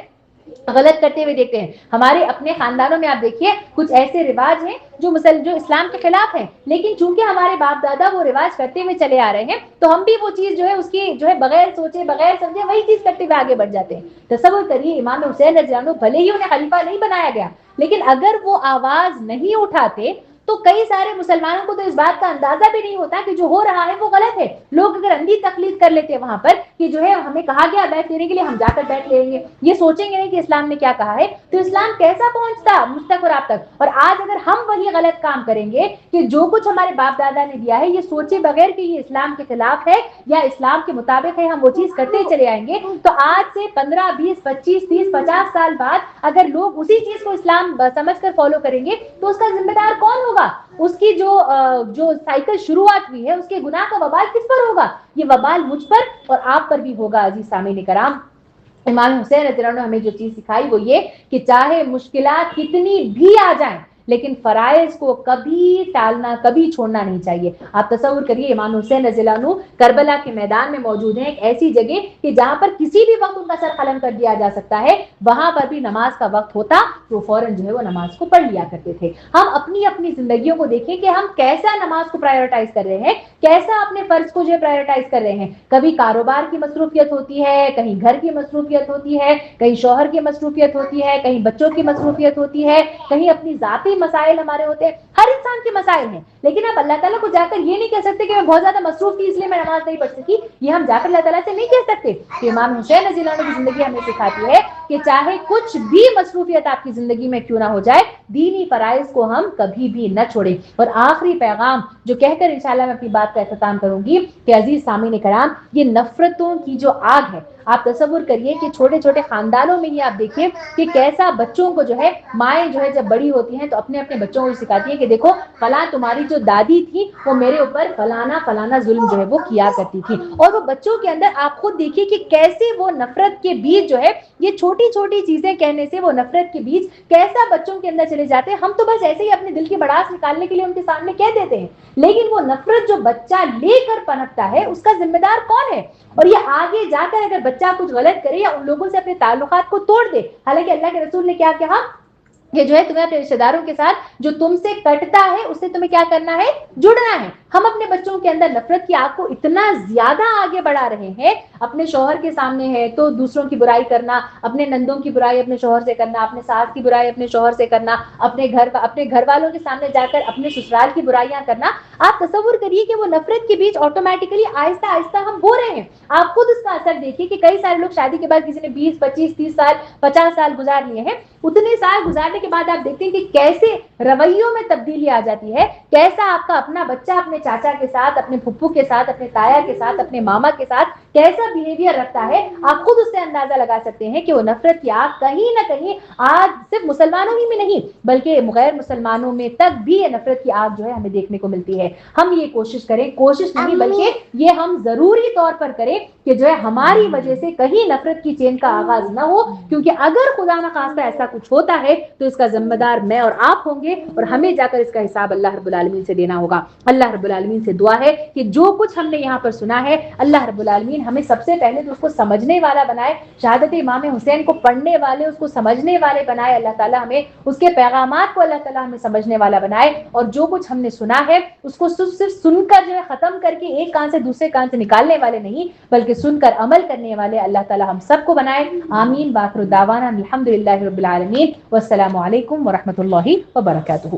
غلط کرتے ہوئے دیکھتے ہیں. ہمارے اپنے خاندانوں میں آپ دیکھیے کچھ ایسے رواج ہیں جو اسلام کے خلاف ہیں، لیکن چونکہ ہمارے باپ دادا وہ رواج کرتے ہوئے چلے آ رہے ہیں تو ہم بھی وہ چیز جو ہے اس کی جو ہے بغیر سوچے بغیر سمجھے وہی چیز کرتے ہوئے آگے بڑھ جاتے ہیں. تصور کریے امام حسین رضی اللہ عنہ بھلے ہی انہیں خلیفہ نہیں بنایا گیا، لیکن اگر وہ آواز نہیں اٹھاتے تو کئی سارے مسلمانوں کو تو اس بات کا اندازہ بھی نہیں ہوتا کہ جو ہو رہا ہے وہ غلط ہے. لوگ اگر اندھی تقلید کر لیتے ہیں وہاں پر کہ جو ہے ہمیں کہا گیا بیٹھ لینے کے لیے ہم جا کر بیٹھ لیں گے، یہ سوچیں گے نہیں کہ اسلام نے کیا کہا ہے، تو اسلام کیسا پہنچتا مجھ تک اور آپ تک. اور آج اگر ہم وہی غلط کام کریں گے کہ جو کچھ ہمارے باپ دادا نے دیا ہے یہ سوچے بغیر کہ یہ اسلام کے خلاف ہے یا اسلام کے مطابق ہے، ہم وہ چیز کرتے ہی چلے آئیں گے، تو آج سے 15 20 25 30 50 سال بعد اگر لوگ اسی چیز کو اسلام سمجھ کر فالو کریں گے تو اس کا ذمہ دار کون ہوگا؟ اس کی جو سائیکل شروعات ہوئی ہے اس کے گناہ کا وبال کس پر ہوگا؟ یہ وبال مجھ پر اور آپ پر بھی ہوگا. عزیز سامعین کرام، امام حسین رضی اللہ عنہ ہمیں جو چیز سکھائی وہ یہ کہ چاہے مشکلات کتنی بھی آ جائیں لیکن فرائض کو کبھی ٹالنا کبھی چھوڑنا نہیں چاہیے. آپ تصور کریے امام حسین رضی اللہ عنہ کربلا کے میدان میں موجود ہیں، ایک ایسی جگہ کہ جہاں پر کسی بھی وقت ان کا سر قلم کر دیا جا سکتا ہے، وہاں پر بھی نماز کا وقت ہوتا تو فوراً جو ہے وہ نماز کو پڑھ لیا کرتے تھے. ہم اپنی اپنی زندگیوں کو دیکھیں کہ ہم کیسا نماز کو پرائیورٹائز کر رہے ہیں، کیسا اپنے فرض کو جو ہے پرائیورٹائز کر رہے ہیں. کبھی کاروبار کی مصروفیت ہوتی ہے، کہیں گھر کی مصروفیت ہوتی ہے، کہیں شوہر کی مصروفیت ہوتی ہے، کہیں بچوں کی مصروفیت ہوتی ہے، کہیں اپنی ذاتی مسائل ہمارے ہوتے ہیں. ہر انسان کے مسائل ہیں، لیکن آپ اللہ تعالیٰ کو جا کر یہ نہیں کہہ سکتے کہ میں بہت زیادہ مصروف تھی اس لیے میں نماز نہیں پڑھ سکی. یہ ہم جا کر اللہ تعالیٰ سے نہیں کہہ سکتے. کہ امام حسین رضی اللہ عنہ کی زندگی ہمیں سکھاتی ہے کہ چاہے کچھ بھی مصروفیت آپ کی زندگی میں کیوں نہ ہو جائے، دینی فرائض کو ہم کبھی بھی نہ چھوڑیں. اور آخری پیغام جو کہہ کر انشاءاللہ میں اپنی بات کا اختتام کروں گی کہ عزیز سامعین کرام، یہ نفرتوں کی جو آگ ہے، آپ تصور کریے کہ چھوٹے چھوٹے خاندانوں میں ہی آپ دیکھیں کہ کیسا بچوں کو جو ہے مائیں جو ہے جب بڑی ہوتی ہیں تو اپنے اپنے بچوں کو سکھاتی ہیں کہ دیکھو فلاں تمہاری جو دادی تھی وہ میرے اوپر فلانا ظلم جو ہے وہ کیا کرتی تھی. اور وہ بچوں کے اندر آپ خود دیکھیے کہ کیسے وہ نفرت کے بیج جو ہے یہ چھوٹی چھوٹی چیزیں کہنے سے وہ نفرت کے بیج کیسا بچوں کے اندر چلے جاتے ہیں. ہم تو بس ایسے ہی اپنے دل کی بڑاس نکالنے کے لیے ان کے سامنے کہہ دیتے ہیں، لیکن وہ نفرت جو بچہ لے کر پنپتا ہے اس کا ذمہ دار کون ہے؟ اور یہ آگے جا کر اگر بچہ کچھ غلط کرے یا ان لوگوں سے اپنے تعلقات کو توڑ دے، حالانکہ اللہ کے رسول نے کیا کہا کہ جو ہے تمہیں اپنے رشتے داروں کے ساتھ جو تم سے کٹتا ہے اس سے تمہیں کیا کرنا ہے؟ جڑنا ہے. ہم اپنے بچوں کے اندر نفرت کی آگ کو اتنا زیادہ آگے بڑھا رہے ہیں، اپنے شوہر کے سامنے ہے تو دوسروں کی برائی کرنا، اپنے نندوں کی برائی اپنے شوہر سے کرنا، اپنے ساس کی برائی اپنے شوہر سے کرنا، اپنے گھر والوں کے سامنے جا کر اپنے سسرال کی برائیاں کرنا. آپ تصور کریے کہ وہ نفرت کے بیچ آٹومیٹکلی آہستہ آہستہ ہم بو رہے ہیں. آپ خود اس کا اثر دیکھیے کہ کئی سارے لوگ شادی کے بعد کسی نے 20 25 30 سال 50 سال گزار لیے ہیں، اتنے سال گزارنے کے بعد آپ دیکھتے ہیں کہ کیسے رویوں میں تبدیلی آ جاتی ہے، کیسا آپ کا اپنا بچہ اپنے چاچا کے ساتھ، اپنے پھپھو کے ساتھ، اپنے تایا کے ساتھ، اپنے ماما کے ساتھ کیسا بیہیویئر رکھتا ہے. آپ خود اس سے اندازہ لگا سکتے ہیں کہ وہ نفرت کی آگ کہیں نہ کہیں آج صرف مسلمانوں ہی میں نہیں بلکہ غیر مسلمانوں میں تک بھی یہ نفرت کی آگ جو ہے ہمیں دیکھنے کو ملتی ہے. ہم یہ کوشش کریں، کوشش نہیں بلکہ یہ ہم ضروری طور پر کریں کہ جو ہے ہماری وجہ سے کہیں نفرت کی چین کا آغاز نہ ہو، کیونکہ اگر خدا نخواستہ ایسا کچھ ہوتا ہے تو اس کا ذمہ دار میں اور آپ ہوں گے اور ہمیں جا کر اس کا حساب اللہ رب العالمین سے دینا ہوگا. اللہ رب العالمین سے دعا ہے کہ جو کچھ ہم نے یہاں پر سنا ہے اللہ رب العالمین ہمیں سب سے پہلے تو اس کو سمجھنے والا بنائے، شہادت امام حسین کو پڑھنے والے، اس کو سمجھنے والے بنائے. اللہ تعالیٰ ہمیں اس کے پیغامات کو اللہ تعالیٰ ہمیں سمجھنے والا بنائے، اور جو کچھ ہم نے سنا ہے اس کو صرف سن کر جو ہے ختم کر کے ایک کان سے دوسرے کان سے نکالنے والے نہیں بلکہ سن کر عمل کرنے والے اللہ تعالیٰ ہم سب کو بنائے. آمین. باخر دعوانا الحمدللہ رب العالمین، والسلام علیکم ورحمۃ اللہ وبرکاتہ.